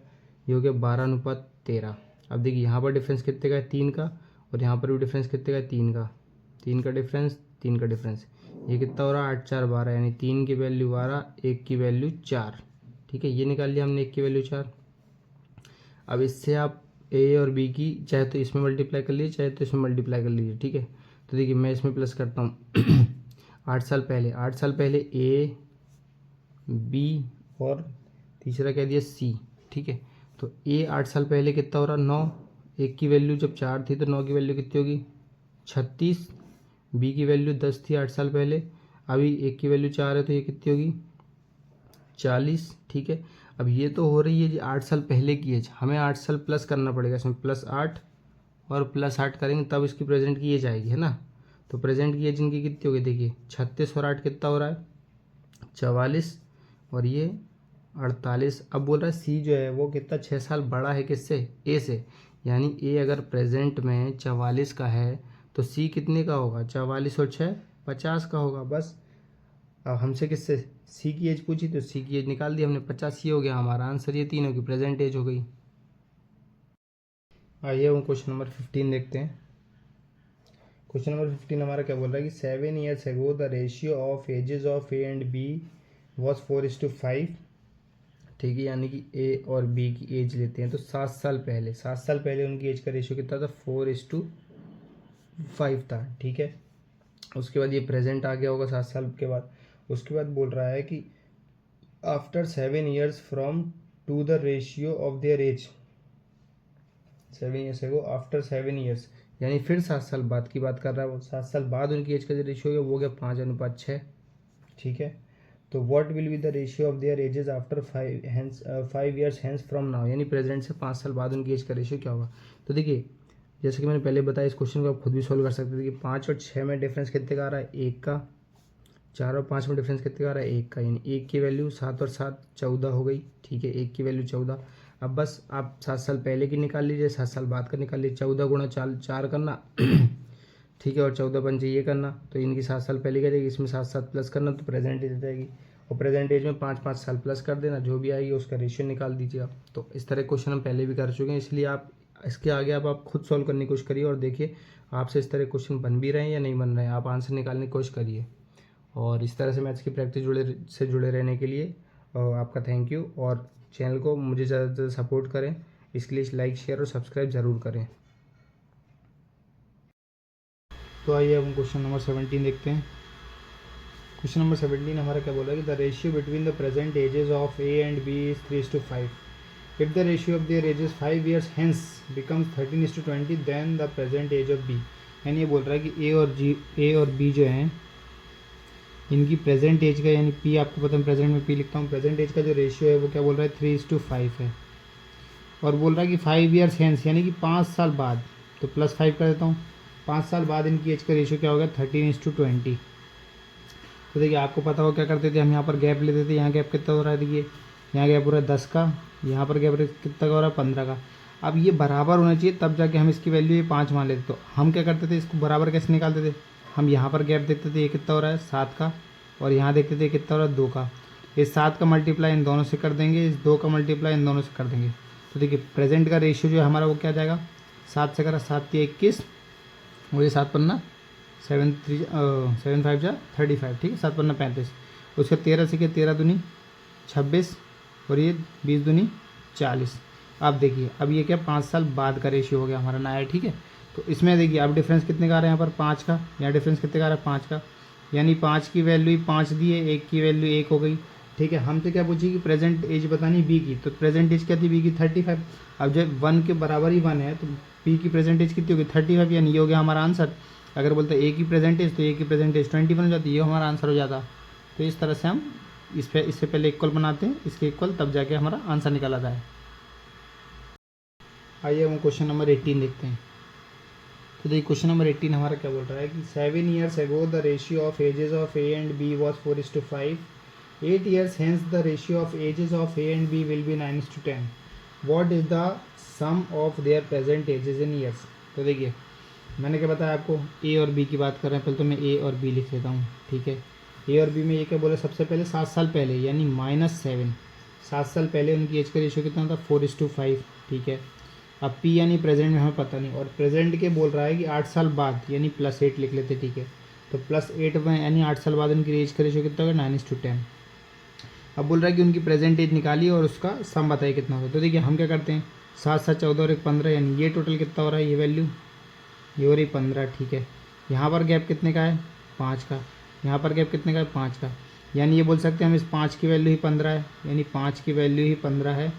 ये हो गया 12:13। अब देखिए यहाँ पर डिफरेंस कितने का है, 3 का, और यहाँ पर भी डिफरेंस कितने का है, 3 का। 3 का डिफरेंस, 3 का डिफरेंस, ये कितना हो रहा है, 8 4 12 यानी 3 की वैल्यू 12, 1 की वैल्यू 4, ठीक है। ये निकाल लिया हमने 1 की वैल्यू 4। अब इससे आप ए और बी की चाहे तो इसमें मल्टीप्लाई कर लीजिए, चाहे तो इसमें मल्टीप्लाई कर लीजिए, ठीक है। तो देखिए मैं इसमें प्लस करता हूँ 8 साल पहले, 8 साल पहले ए बी और तीसरा कह दिया सी, ठीक है। तो ए 8 साल पहले कितना हो रहा, 9, 1 की वैल्यू जब 4 थी तो 9 की वैल्यू कितनी होगी, 36। बी की वैल्यू 10 थी 8 साल पहले, अभी 1 की वैल्यू 4 है तो ये कितनी होगी, 40, ठीक है। अब ये तो हो रही है जी 8 साल पहले की एज, हमें 8 साल प्लस करना पड़ेगा, इसमें +8 और +8 करेंगे तब इसकी प्रेजेंट की एज आएगी, है ना। तो प्रेजेंट की एज इनकी कितनी होगी, देखिए 36 और 8 कितना हो रहा है, 44, और ये 48। अब बोल रहा है सी जो है वो कितना 6 साल बड़ा है किससे, ए से, यानी ए अगर प्रेजेंट में 44 का है तो सी कितने का होगा, 44 और 6 50 का होगा, बस। अब हमसे किससे सी की एज पूछी तो सी की एज निकाल दी हमने, 50 ही हो गया हमारा आंसर, ये तीनों की प्रेजेंट एज हो गई। आइए हम क्वेश्चन नंबर 15 देखते हैं। क्वेश्चन नंबर 15 हमारा क्या बोल रहा है कि 7 years ago the ratio of ages of A and B was 4:5, ठीक है। यानी कि ए और बी की एज लेते हैं तो 7 साल पहले, 7 साल पहले उनकी एज का रेशियो कितना था, 4:5 था, ठीक है। उसके बाद ये प्रेजेंट आ गया होगा 7 साल के बाद। उसके बाद बोल रहा है कि after 7 years from to the ratio of their age, 7 years ago, after 7 years यानी फिर 7 साल बाद की बात कर रहा है वो। 7 साल बाद उनकी एज का जो रेशियो है वो गया 5:6, ठीक है। तो what will be the ratio of their ages after 5 years hence from now, यानी प्रेजेंट से 5 साल बाद उनकी एज का रेशियो क्या होगा। तो देखिए जैसे कि मैंने पहले बताया, इस क्वेश्चन को आप खुद भी सॉल्व कर सकते थे कि 5 और 6 में डिफरेंस कितने का आ रहा है, 1 का। 4 और 5 में डिफरेंस कितने का आ रहा है, 1 का, यानी 1 की वैल्यू 7 और 7 14 हो गई, ठीक है। 1 की वैल्यू 14। अब बस आप 7 साल पहले की निकाल लीजिए, 7 साल बाद का निकाल लीजिए, 14 गुणा 4 करना ठीक है, और 14 पंचे ये करना, तो इनकी 7 साल पहले क्या जाएगी, इसमें 7 7 प्लस करना तो प्रेजेंट एज आ जाएगी, और प्रेजेंट एज में 5 5 साल प्लस कर देना, जो भी आएगी उसका रेशियो निकाल दीजिए आप। तो इस तरह क्वेश्चन हम पहले भी कर चुके हैं, इसलिए आप इसके आगे आप खुद सॉल्व करने की कोशिश करिए और देखिए आपसे इस तरह क्वेश्चन बन भी रहे हैं या नहीं बन रहे हैं, आप आंसर निकालने की कोशिश करिए। और इस तरह से मैथ्स की प्रैक्टिस जुड़े रहने के लिए आपका थैंक यू, और चैनल को मुझे ज़्यादा से ज़्यादा सपोर्ट करें, इसके लिए लाइक शेयर और सब्सक्राइब ज़रूर करें। तो आइए अब हम क्वेश्चन नंबर 17 देखते हैं। क्वेश्चन नंबर 17 हमारा क्या बोला है कि the ratio between the present ages of A and B is 3:5। If the ratio of their ages 5 years hence becomes 13:20 then the present age of B. यानी ये बोल रहा है कि ए और बी जो हैं इनकी प्रेजेंट एज का, यानी पी आपको पता है प्रेजेंट में पी लिखता हूँ, प्रेजेंट एज का जो रेशियो है वो क्या बोल रहा है 3:5 है, और बोल रहा है कि 5 ईयर्स हेंस यानी कि 5 साल बाद, तो +5 कर देता हूँ, 5 साल बाद इनकी एज का रेशियो क्या होगा 13:20। तो देखिए आपको पता हो क्या करते थे हम, यहाँ पर गैप लेते थे, यहाँ गैप कितना हो रहा है, देखिए यहाँ गैप हो रहा है 10 का, यहाँ पर गैप कितना का हो रहा है 15 का। अब ये बराबर होना चाहिए तब जाके हम इसकी वैल्यू ये 5 मान लेते। तो हम क्या करते थे, इसको बराबर कैसे निकालते थे, हम यहाँ पर गैप देखते थे ये कितना हो रहा है 7 का, और यहाँ देखते थे कितना हो रहा है 2 का। इस 7 का मल्टीप्लाई इन दोनों से कर देंगे, इस 2 का मल्टीप्लाई इन दोनों से कर देंगे। तो देखिए प्रेजेंट का रेशियो जो है हमारा वो क्या जाएगा, 7 से करा 7 × 21, और ये 7 पन्ना 7 5 जा 35, ठीक है, 7 पन्ना 35। उसका 13 से क्या 13 दूनी 26, और ये 20 दूनी 40। अब देखिए अब ये क्या 5 साल बाद का रेशियो हो गया हमारा नया, ठीक है। तो इसमें देखिए अब डिफरेंस कितने का आ रहा है यहाँ पर 5 का, यहाँ डिफरेंस कितने का आ रहा है 5 का, यानी 5 की वैल्यू 5 दी है, 1 की वैल्यू 1 हो गई, ठीक है। हमसे क्या पूछी कि प्रेजेंट एज बतानी बी की, तो प्रेजेंट एज क्या थी बी की 35। अब जब 1 के बराबर ही 1 है तो बी की प्रेजेंट एज कितनी होगी 35, यानी ये हो गया हमारा आंसर। अगर बोलते ए की प्रेजेंटेज तो ए की प्रेजेंटेज 21 हो जाती है, ये हमारा आंसर हो जाता। तो इस तरह से हम इससे पहले इक्वल बनाते हैं, इसके इक्वल तब जाके हमारा आंसर निकल आता है। आइए हम क्वेश्चन नंबर 18 देखते हैं। तो देखिए क्वेश्चन नंबर 18 हमारा क्या बोल रहा है कि 7 years ago the ratio of ages of A and B was 4:5 8 years hence the ratio of ages of A and B will be 9:10. What is the sum of their present ages in years? तो देखिए मैंने क्या बताया आपको, ए और B की बात कर रहे हैं, पहले तो मैं ए और बी लिख लेता हूँ, ठीक है। ए और बी में ये क्या बोले, सबसे पहले 7 साल पहले यानी -7, 7 साल पहले उनकी एज का रेशियो कितना था, 4:5, ठीक है। अब पी यानी प्रेजेंट में हमें पता नहीं, और प्रेजेंट के बोल रहा है कि 8 साल बाद यानी +8 लिख लेते, ठीक है। तो +8 में यानी 8 साल बाद उनकी एज का रेशियो कितना होगा, 9:10। अब बोल रहा है कि उनकी प्रेजेंट एज निकालिए और उसका सम बताइए कितना होगा। तो देखिए हम क्या करते हैं, 7 7 14 और 1 15, यानी ये टोटल कितना हो रहा है, ये वैल्यू ये हो रही 15, ठीक है। यहाँ पर गैप कितने का है, 5 का। यहाँ पर गैप कितने का है, 5 का। यानी ये बोल सकते हैं हम इस 5 की वैल्यू ही 15 है, यानी 5 की वैल्यू ही 15 है,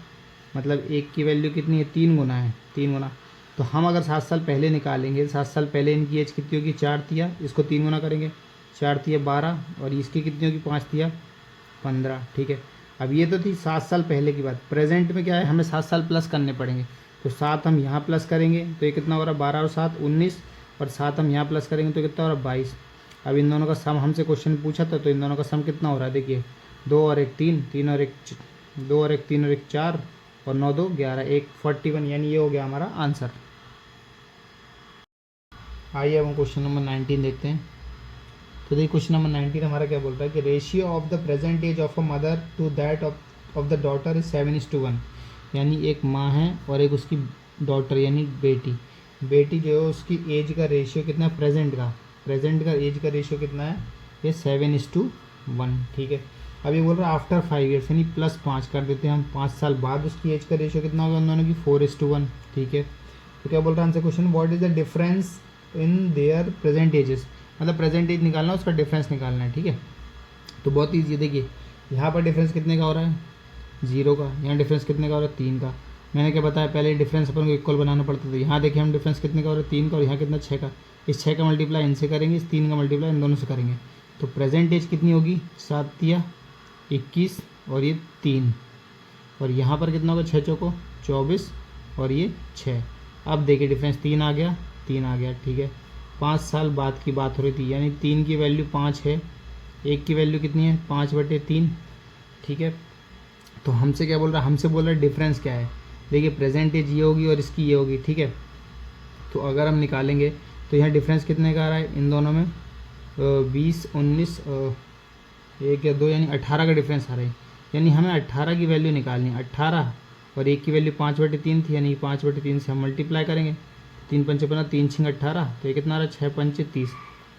मतलब 1 की वैल्यू कितनी है, 3 गुना है, 3 गुना। तो हम अगर 7 साल पहले निकालेंगे, 7 साल पहले इनकी एज कितनी होगी, 4 तिया, इसको 3 गुना करेंगे, 4 तिया 12, और इसकी कितनी होगी, 5 तिया 15, ठीक है। अब ये तो थी 7 साल पहले की बात। प्रेजेंट में क्या है, हमें 7 साल प्लस करने पड़ेंगे। तो 7 हम यहाँ प्लस करेंगे तो ये कितना हो रहा है, 12 और 7 19, और 7 हम यहाँ प्लस करेंगे तो कितना हो रहा है, 22। अब इन दोनों का सम हमसे क्वेश्चन पूछा था, तो इन दोनों का सम कितना हो रहा है, देखिए 2 और 1 3, 3 और 1 2 और 1 3 और 1 4, और 9 2 11, 1 41, यानी ये हो गया हमारा आंसर। आइए अब हम क्वेश्चन नंबर 19 देखते हैं। तो देखिए क्वेश्चन नंबर 19 हमारा क्या बोल रहा है कि ratio of the present age of a mother to that of the daughter is 7:1, यानी एक माँ है और एक उसकी डॉटर यानी बेटी जो है उसकी एज का रेशियो कितना है, प्रेजेंट का एज का रेशियो कितना है, ये 7:1, ठीक है। अब ये बोल रहा है आफ्टर 5 ईयर्स, यानी +5 कर देते हैं हम, 5 साल बाद उसकी एज का रेशियो कितना होगा उन दोनों की, 4:1, ठीक है। तो क्या बोल रहा है answer question, what is the difference in their present ages, मतलब प्रेजेंट एज निकालना है, उसका डिफरेंस निकालना है, ठीक है। तो बहुत ईजी है, देखिए यहाँ पर डिफरेंस कितने का हो रहा है, 0 का। यहाँ डिफरेंस कितने का हो रहा है, 3 का। मैंने क्या बताया, पहले डिफरेंस अपन को इक्वल बनाना पड़ता था। यहाँ देखिए हम डिफरेंस कितने का हो रहा है, 3 का, और यहाँ कितना 6 का। इस 6 का मल्टीप्लाई इनसे करेंगे, इस 3 का मल्टीप्लाई इन दोनों से करेंगे, तो प्रेजेंट एज कितनी होगी, 7 तिया 21, और ये 3, और यहाँ पर कितना होगा, 6 चौको 24, और ये 6। अब देखिए डिफरेंस 3 आ गया, 3 आ गया, ठीक है। 5 साल बाद की बात हो रही थी, यानी 3 की वैल्यू 5 है, 1 की वैल्यू कितनी है, 5/3, ठीक है। तो हमसे क्या बोल रहा है, हमसे बोल रहा है डिफरेंस क्या है। देखिए प्रेजेंट एज ये होगी और इसकी ये होगी, ठीक है। तो अगर हम निकालेंगे तो यहाँ डिफरेंस कितने का आ रहा है इन दोनों में, 20 19 1 या 2, यानी 18 का डिफरेंस आ रहा है। यानी हमें 18 की वैल्यू निकालनी है, 18, और 1 की वैल्यू 5/3 थी, यानी 5/3 से हम मल्टीप्लाई करेंगे, 3 पंचे 15, 3 6 18, तो ये कितना आ रहा है, 6 पंचे 30,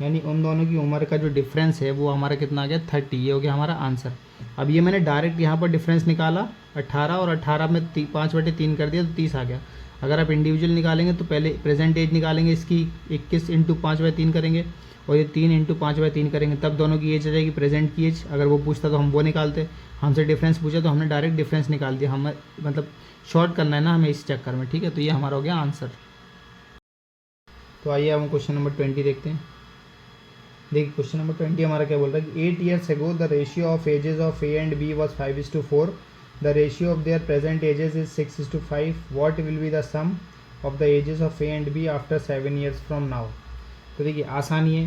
यानी उन दोनों की उम्र का जो डिफरेंस है वो हमारा कितना आ गया, 30। ये हो गया हमारा आंसर। अब ये मैंने डायरेक्ट यहाँ पर डिफरेंस निकाला 18, और 18 में 5/3 कर दिया तो 30 आ गया। अगर आप इंडिविजुअल निकालेंगे तो पहले प्रेजेंट एज निकालेंगे, इसकी 21 × 5/3 करेंगे, और ये 3 × 5/3 करेंगे, तब दोनों की एज आ जाएगी, प्रेजेंट की एज। अगर वो पूछता तो हम वो निकालते, हमसे डिफरेंस पूछा तो हमने डायरेक्ट डिफरेंस निकाल दिया, हमें मतलब शॉर्ट करना है ना हमें इस चक्कर में, ठीक है। तो ये हमारा हो गया आंसर। तो आइए हम क्वेश्चन नंबर 20 देखते हैं। देखिए क्वेश्चन नंबर 20 हमारा क्या बोल रहा है कि 8 years ago the ratio of ages of A and B was 5:4, the ratio of their present ages is 6:5, what will be the sum of the ages of A and B after 7 years from now। तो देखिए आसानी है,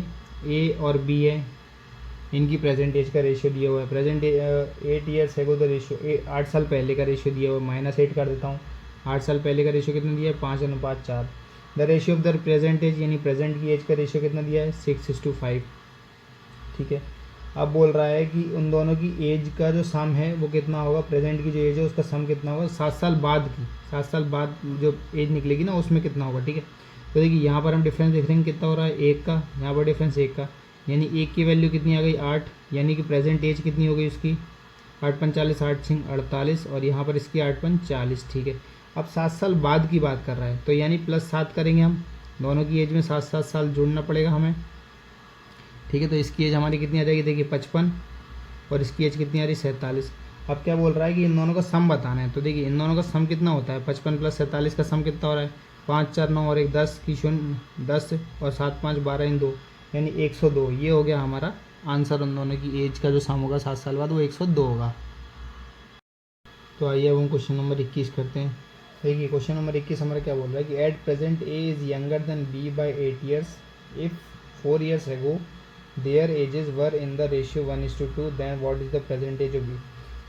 A और B है, इनकी present as का ratio दिया हुआ है, present 8 years ago the ratio 8 साल पहले का रेशियो दिया हुआ है, -8 कर देता हूँ, 8 साल पहले का रेशियो कितना दिया है, 5:4। The ratio of the present age, यानी प्रेजेंट की एज का रेशियो कितना दिया है, 6:5, ठीक है। अब बोल रहा है कि उन दोनों की एज का जो सम है वो कितना होगा, प्रेजेंट की जो एज है उसका सम कितना होगा 7 साल बाद की, 7 साल बाद जो एज निकलेगी ना उसमें कितना होगा, ठीक है। तो देखिए यहाँ पर हम डिफरेंस देख रहे हैं कितना हो रहा है, 1 का, यहाँ पर डिफरेंस 1 का, यानी 1 की वैल्यू कितनी आ गई, 8, यानी कि प्रेजेंट एज कितनी हो गई उसकी, 8 × 45 8 × 48, और यहाँ पर इसकी 8 × 40, ठीक है। अब 7 साल बाद की बात कर रहा है, तो यानी +7 करेंगे हम, दोनों की एज में 7 साल जोड़ना पड़ेगा हमें, ठीक है। तो इसकी एज हमारी कितनी आ जाएगी, देखिए 55, और इसकी एज कितनी आ रही, 47। अब क्या बोल रहा है कि इन दोनों का सम बताना है। तो देखिए इन दोनों का सम कितना होता है, 55 + 47 का सम कितना हो रहा है, 5 4 9 और 1 10 की 0 10, और 7 5 12 इन 2, यानी 102। ये हो गया हमारा आंसर, उन दोनों की एज का जो सम होगा 7 साल बाद वो 102 होगा। तो आइए अब हम क्वेश्चन नंबर 21 करते हैं। देखिए क्वेश्चन नंबर 21 हमारा क्या बोल रहा है कि at present A is younger than B by 8 years, if 4 years ago their ages were in the ratio 1:2, then what is the present age of B.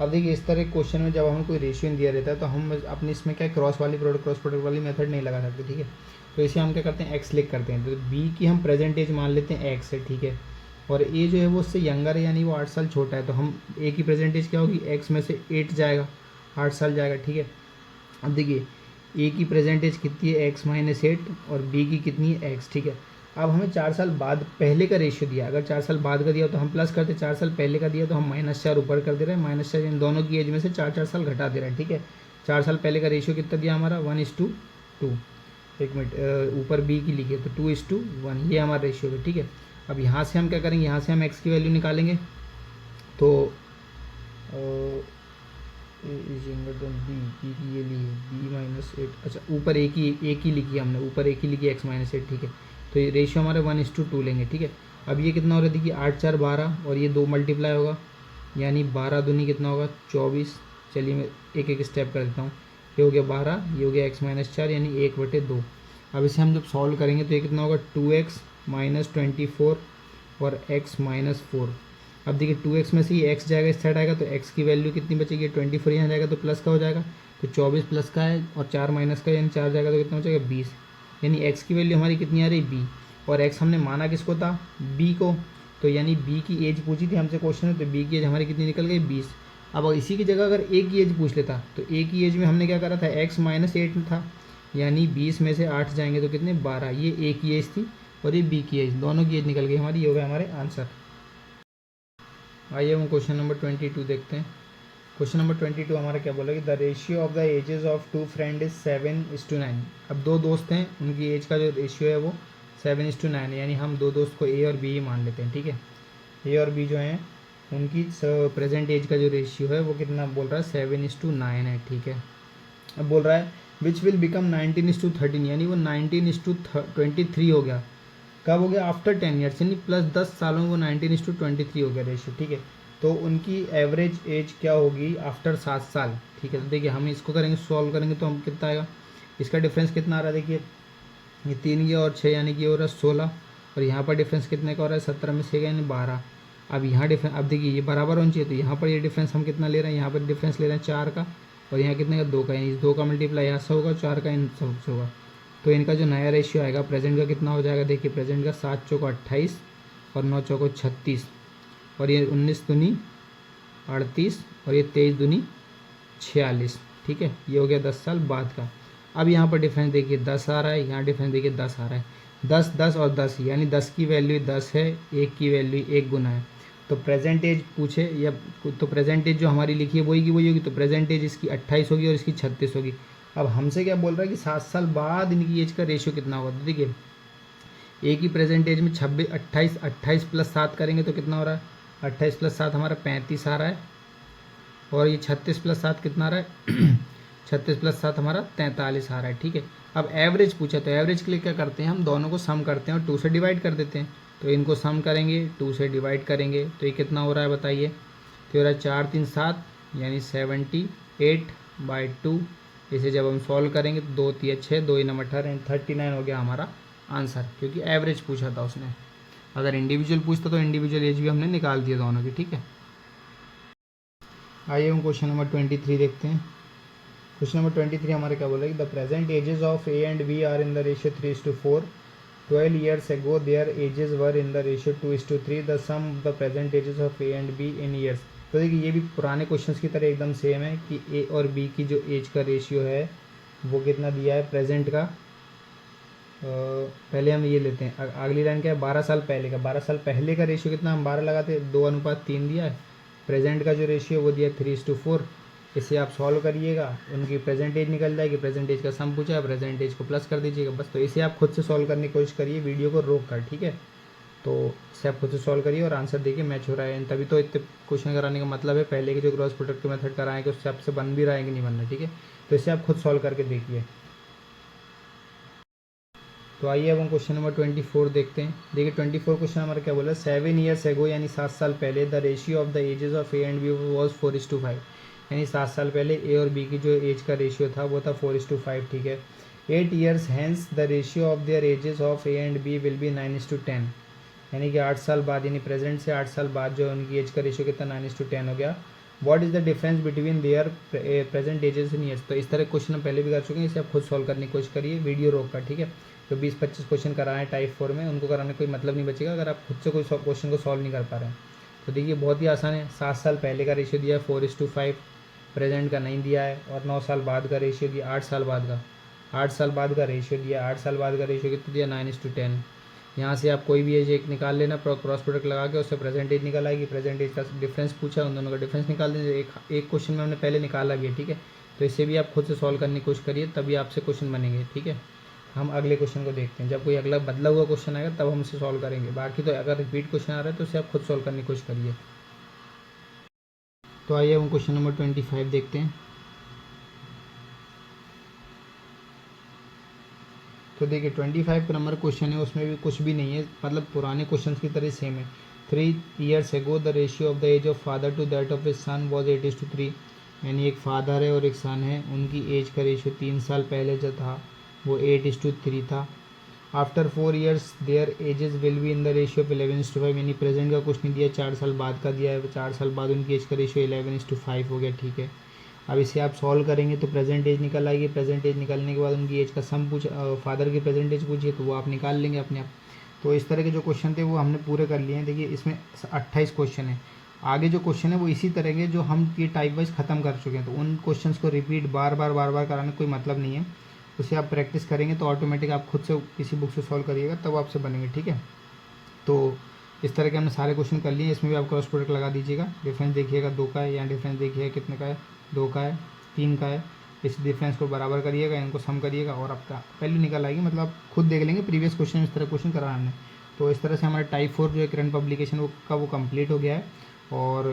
अब देखिए इस तरह क्वेश्चन में जब हमें कोई रेशियो दिया रहता है तो हम अपने इसमें क्या क्रॉस प्रोडक्ट वाली मेथड नहीं लगा सकते, ठीक है। तो इसे हम क्या करते हैं, एक्स लिख करते हैं। तो बी की हम प्रेजेंट एज मान लेते हैं एक्स है, ठीक है। और ए जो है वो उससे यंगर है, यानी वो 8 साल छोटा है। तो हम ए की प्रेजेंट एज क्या होगी, एक्स में से 8 जाएगा, 8 साल जाएगा, ठीक है। अब देखिए ए की प्रेजेंट एज कितनी है, x-8, और बी की कितनी है, एक्स, ठीक है। अब हमें 4 साल बाद पहले का रेशियो दिया, अगर 4 साल बाद का दिया तो हम प्लस करते, 4 साल पहले का दिया तो हम -4 ऊपर कर दे रहे हैं, -4 इन दोनों की एज में से 4 साल घटा दे रहे हैं, ठीक है। 4 साल पहले का रेशियो कितना दिया हमारा, 1:2। एक मिनट, ऊपर बी की लिखिए तो 2:1, ये हमारा रेशियो है, ठीक है। अब यहाँ से हम क्या करेंगे, यहाँ से हम एक्स की वैल्यू निकालेंगे। तो a is younger than b, b की ये ली है b-8, अच्छा ऊपर ए की लिखी हमने, ऊपर ए की लिखी x-8, ठीक है। तो ये रेशियो हमारे 1:2 लेंगे, ठीक है। अब ये कितना हो रहा है, देखिए 8 4 12, और ये 2 मल्टीप्लाई होगा, यानी 12 दूनी कितना होगा, 24। चलिए मैं एक एक स्टेप कर देता हूँ। ये हो गया 12, ये हो गया x-4, यानी 1/2। अब इसे हम जब सॉल्व करेंगे तो ये कितना होगा, 2x - 24 और x-4। अब देखिए 2x में से ये x जाएगा, इस साइड आएगा तो x की वैल्यू कितनी बचेगी, 24 यहाँ जाएगा तो प्लस का हो जाएगा, तो 24 प्लस का है और 4 माइनस का, यानी 4 जाएगा तो कितना हो जाएगा, 20। यानी x की वैल्यू हमारी कितनी आ रही, b, और x हमने माना किसको था, b को। तो यानी b की एज पूछी थी हमसे क्वेश्चन में, तो b की एज हमारी कितनी निकल गई, 20। अब इसी की जगह अगर a की एज पूछ लेता तो a की एज में हमने क्या करा था, x-8 था, यानी 20 में से 8 जाएंगे तो कितने, 12। ये a की एज थी और ये b की एज, दोनों की एज निकल गई हमारी, ये हो गया हमारे आंसर। आइए हम क्वेश्चन नंबर 22 देखते हैं। क्वेश्चन नंबर 22 हमारा क्या बोला कि the ratio of the ages of 2 friend is 7:9। अब 2 दोस्त हैं, उनकी एज का जो रेशियो है वो 7:9 है, यानी हम 2 दोस्त को ए और बी ही मान लेते हैं, ठीक है। ए और बी जो हैं उनकी प्रेजेंट एज का जो रेशियो है वो कितना बोल रहा है, 7:9 है, ठीक है। अब बोल रहा है विच विल बिकम 19:13, यानी वो 19:23 हो गया। कब हो गया, आफ्टर 10 ईयर्स, यानी प्लस 10 सालों में वो 19:23 हो गया रेशियो, ठीक है। तो उनकी एवरेज एज क्या होगी आफ्टर 7 साल, ठीक है। तो देखिए हम इसको करेंगे, सॉल्व करेंगे तो हम कितना आएगा, इसका डिफरेंस कितना आ रहा है, देखिए ये 3 गया और 6, यानी कि ये हो रहा है 16, और यहाँ पर डिफरेंस कितने का हो रहा है, 17 में 6 गया यानी 12। अब यहाँ डिफरेंस, अब देखिए ये बराबर होनी चाहिए, तो यहाँ पर ये डिफरेंस हम कितना ले रहे हैं, यहाँ पर डिफरेंस ले रहे हैं 4 का, और यहाँ कितने का, 2 का, यानी 2 का मल्टीप्लाई यहाँ से होगा, 4 का इन सब से होगा। तो इनका जो नया रेशियो आएगा प्रेजेंट का कितना हो जाएगा, देखिए प्रेजेंट का 7 चौको 28 और 9 चौको 36, और ये 19 दूनी 38 और ये 23 दूनी 46, ठीक है। ये हो गया 10 साल बाद का। अब यहाँ पर डिफरेंस देखिए 10 आ रहा है, यहाँ डिफरेंस देखिए 10 आ रहा है, 10 10 और 10, यानी 10 की वैल्यू 10 है, 1 की वैल्यू 1 गुना है। तो प्रेजेंट एज पूछे या तो प्रेजेंट एज जो हमारी लिखी है वही की वही होगी, तो प्रेजेंट एज इसकी 28 होगी और इसकी 36 होगी। अब हमसे क्या बोल रहा है कि 7 साल बाद इनकी एज का रेशियो कितना होगा, तो देखिए ए की प्रेजेंट एज में 28 प्लस 7 करेंगे तो कितना हो रहा है, 28 प्लस 7 हमारा 35 आ रहा है, और ये 36 प्लस 7 कितना आ रहा है 36 प्लस 7 हमारा 43 आ रहा है, ठीक है। अब एवरेज पूछा, तो एवरेज के लिए क्या करते हैं, हम दोनों को सम करते हैं और 2 से डिवाइड कर देते हैं। तो इनको सम करेंगे, 2 से डिवाइड करेंगे तो ये कितना हो रहा है बताइए, तो हो रहा है 4 3 7, यानी 78/2। इसे जब हम सॉल्व करेंगे तो 2 3 6, 2 9 18, 39 हो गया हमारा आंसर, क्योंकि एवरेज पूछा था उसने। अगर इंडिविजुअल पूछता तो इंडिविजुअल एज भी हमने निकाल दिया दोनों की, ठीक है। आइए हम क्वेश्चन नंबर 23 देखते हैं। क्वेश्चन नंबर 23 हमारे क्या बोल रहा है कि the present ages of A and B are in the ratio 3:4। 12 years ago their ages were in the ratio 2:3, the sum of the present ages of A and B in years। तो देखिए ये भी पुराने questions की तरह एकदम same है कि ए और बी की जो एज का रेशियो है वो कितना दिया है प्रेजेंट का। पहले हम ये लेते हैं, अगली लाइन क्या है, 12 साल पहले का। 12 साल पहले का रेशियो कितना, हम 12 लगाते, 2:3 दिया है। प्रेजेंट का जो रेशियो वो दिया 3:4। इसे आप सॉल्व करिएगा, उनकी प्रेजेंट एज निकल जाएगी, प्रेजेंट एज का सम पूछा है, प्रेजेंट एज को प्लस कर दीजिएगा बस। तो इसे आप खुद से सॉल्व करने की कोशिश करिए वीडियो को रोक कर, ठीक है। तो इसे आप खुद से सॉल्व करिए और आंसर देखिए मैच हो रहा है, तभी तो इतने क्वेश्चन कराने का मतलब है। पहले के जो क्रॉस प्रोडक्ट के मेथड कराएंगे उससे आपसे बन भी रहा है कि नहीं बन रहा, ठीक है। तो इसे आप खुद सॉल्व करके देखिए। तो आइए अब हम क्वेश्चन नंबर 24 देखते हैं। देखिए 24 क्वेश्चन हमारा क्या बोला, 7 years ago यानी 7 साल पहले the ratio of the ages of A and B was 4:5, यानी 7 साल पहले ए और बी की जो एज का रेशियो था वो था 4:5, ठीक है। 8 years hence the ratio of their ages of A and B will be 9:10, यानी कि 8 साल बाद, यानी प्रेजेंट से 8 साल बाद जो उनकी एज का रेशियो कितना 9:10 हो गया। What is the difference between their present ages in years. तो इस तरह क्वेश्चन हम पहले भी कर चुके हैं, इसे आप खुद सॉल्व करने की कोशिश करिए वीडियो रोक कर, ठीक है। तो 20-25 क्वेश्चन कराएं टाइप 4 में, उनको कराने कोई मतलब नहीं बचेगा अगर आप खुद से कोई क्वेश्चन को सॉल्व नहीं कर पा रहे हैं। तो देखिए बहुत ही आसान है। 7 साल पहले का रेशियो दिया है 4:5, प्रेजेंट का नहीं दिया है, और 9 साल बाद का रेशियो दिया, 8 साल बाद का, 8 साल बाद का रेशियो दिया, 8 साल बाद का रेशियो कितना दिया 9:10। यहाँ से आप कोई भी एज एक निकाल लेना, क्रॉस प्रोडक्ट लगा के उससे प्रेजेंट एज निकल आएगी। प्रेजेंट एज का डिफरेंस पूछा, उन दोनों का डिफरेंस निकाल देंगे। एक क्वेश्चन में हमने पहले निकाला भी है, ठीक है। तो इससे भी आप खुद से सॉल्व करने की कोशिश करिए, तभी आपसे क्वेश्चन बनेंगे, ठीक है। हम अगले क्वेश्चन को देखते हैं, जब कोई अगला बदला हुआ क्वेश्चन आएगा तब हम इसे सॉल्व करेंगे। बाकी तो अगर रिपीट क्वेश्चन आ रहा है तो उसे आप खुद सॉल्व करने की कोशिश करिए। तो आइए हम क्वेश्चन नंबर 25 देखते हैं। तो देखिए 25 का नंबर क्वेश्चन है, उसमें भी कुछ भी नहीं है, मतलब पुराने क्वेश्चन की तरह सेम है। 3 years ago the ratio of the age of father to that of his son was 8:3। यानी एक फादर है और एक सन है, उनकी एज का रेशियो 3 साल पहले जो था वो 8:3 था। After 4 years there ages will be in the ratio of 11:5। यानी प्रेजेंट का कुछ नहीं दिया, 4 साल बाद का दिया है, 4 साल बाद उनकी एज का रेशियो 11:5 हो गया, ठीक है। अब इसे आप सॉल्व करेंगे तो प्रेजेंट एज निकल आएगी। प्रेजेंट एज निकलने के बाद उनकी एज का सम फादर की प्रेजेंट एज पूछिए तो वो आप निकाल लेंगे अपने आप। तो इस तरह के जो क्वेश्चन थे वो हमने पूरे कर लिए हैं। देखिए इसमें 28 क्वेश्चन है। आगे जो क्वेश्चन है वो इसी तरह के जो हम ये टाइप वाइज ख़त्म कर चुके हैं, तो उन क्वेश्चंस को रिपीट बार बार कराने कोई मतलब नहीं है। उसे आप प्रैक्टिस करेंगे तो ऑटोमेटिक आप खुद से किसी बुक से सॉल्व करिएगा तब आपसे बनेंगे, ठीक है। तो इस तरह के हमने सारे क्वेश्चन कर लिए। इसमें भी आप क्रॉस प्रोडक्ट लगा दीजिएगा। डिफरेंस देखिएगा 2 का है, यहाँ डिफरेंस देखिएगा कितने का है, 2 का है, 3 का है। इस डिफरेंस को बराबर करिएगा, इनको सम करिएगा और आपका वैल्यू निकल आएगी। मतलब आप खुद देख लेंगे प्रीवियस क्वेश्चन इस तरह क्वेश्चन करा हमने। तो इस तरह से हमारा टाइप 4 जो है करंट पब्लिकेशन वो कंप्लीट हो गया है। और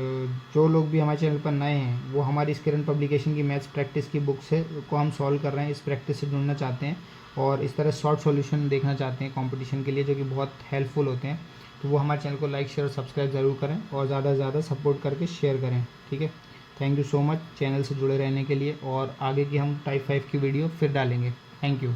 जो लोग भी हमारे चैनल पर नए हैं वो हमारी इस करंट पब्लिकेशन की मैथ्स प्रैक्टिस की बुक से को हम सॉल्व कर रहे हैं, इस प्रैक्टिस से जुड़ना चाहते हैं और इस तरह शॉर्ट सॉल्यूशन देखना चाहते हैं कंपटीशन के लिए जो कि बहुत हेल्पफुल होते हैं, तो वो हमारे चैनल को लाइक शेयर और सब्सक्राइब ज़रूर करें और ज़्यादा से ज़्यादा सपोर्ट करके शेयर करें, ठीक है। Thank you so much channel से जुड़े रहने के लिए, और आगे की हम टाइप 5 की वीडियो फिर डालेंगे। Thank you.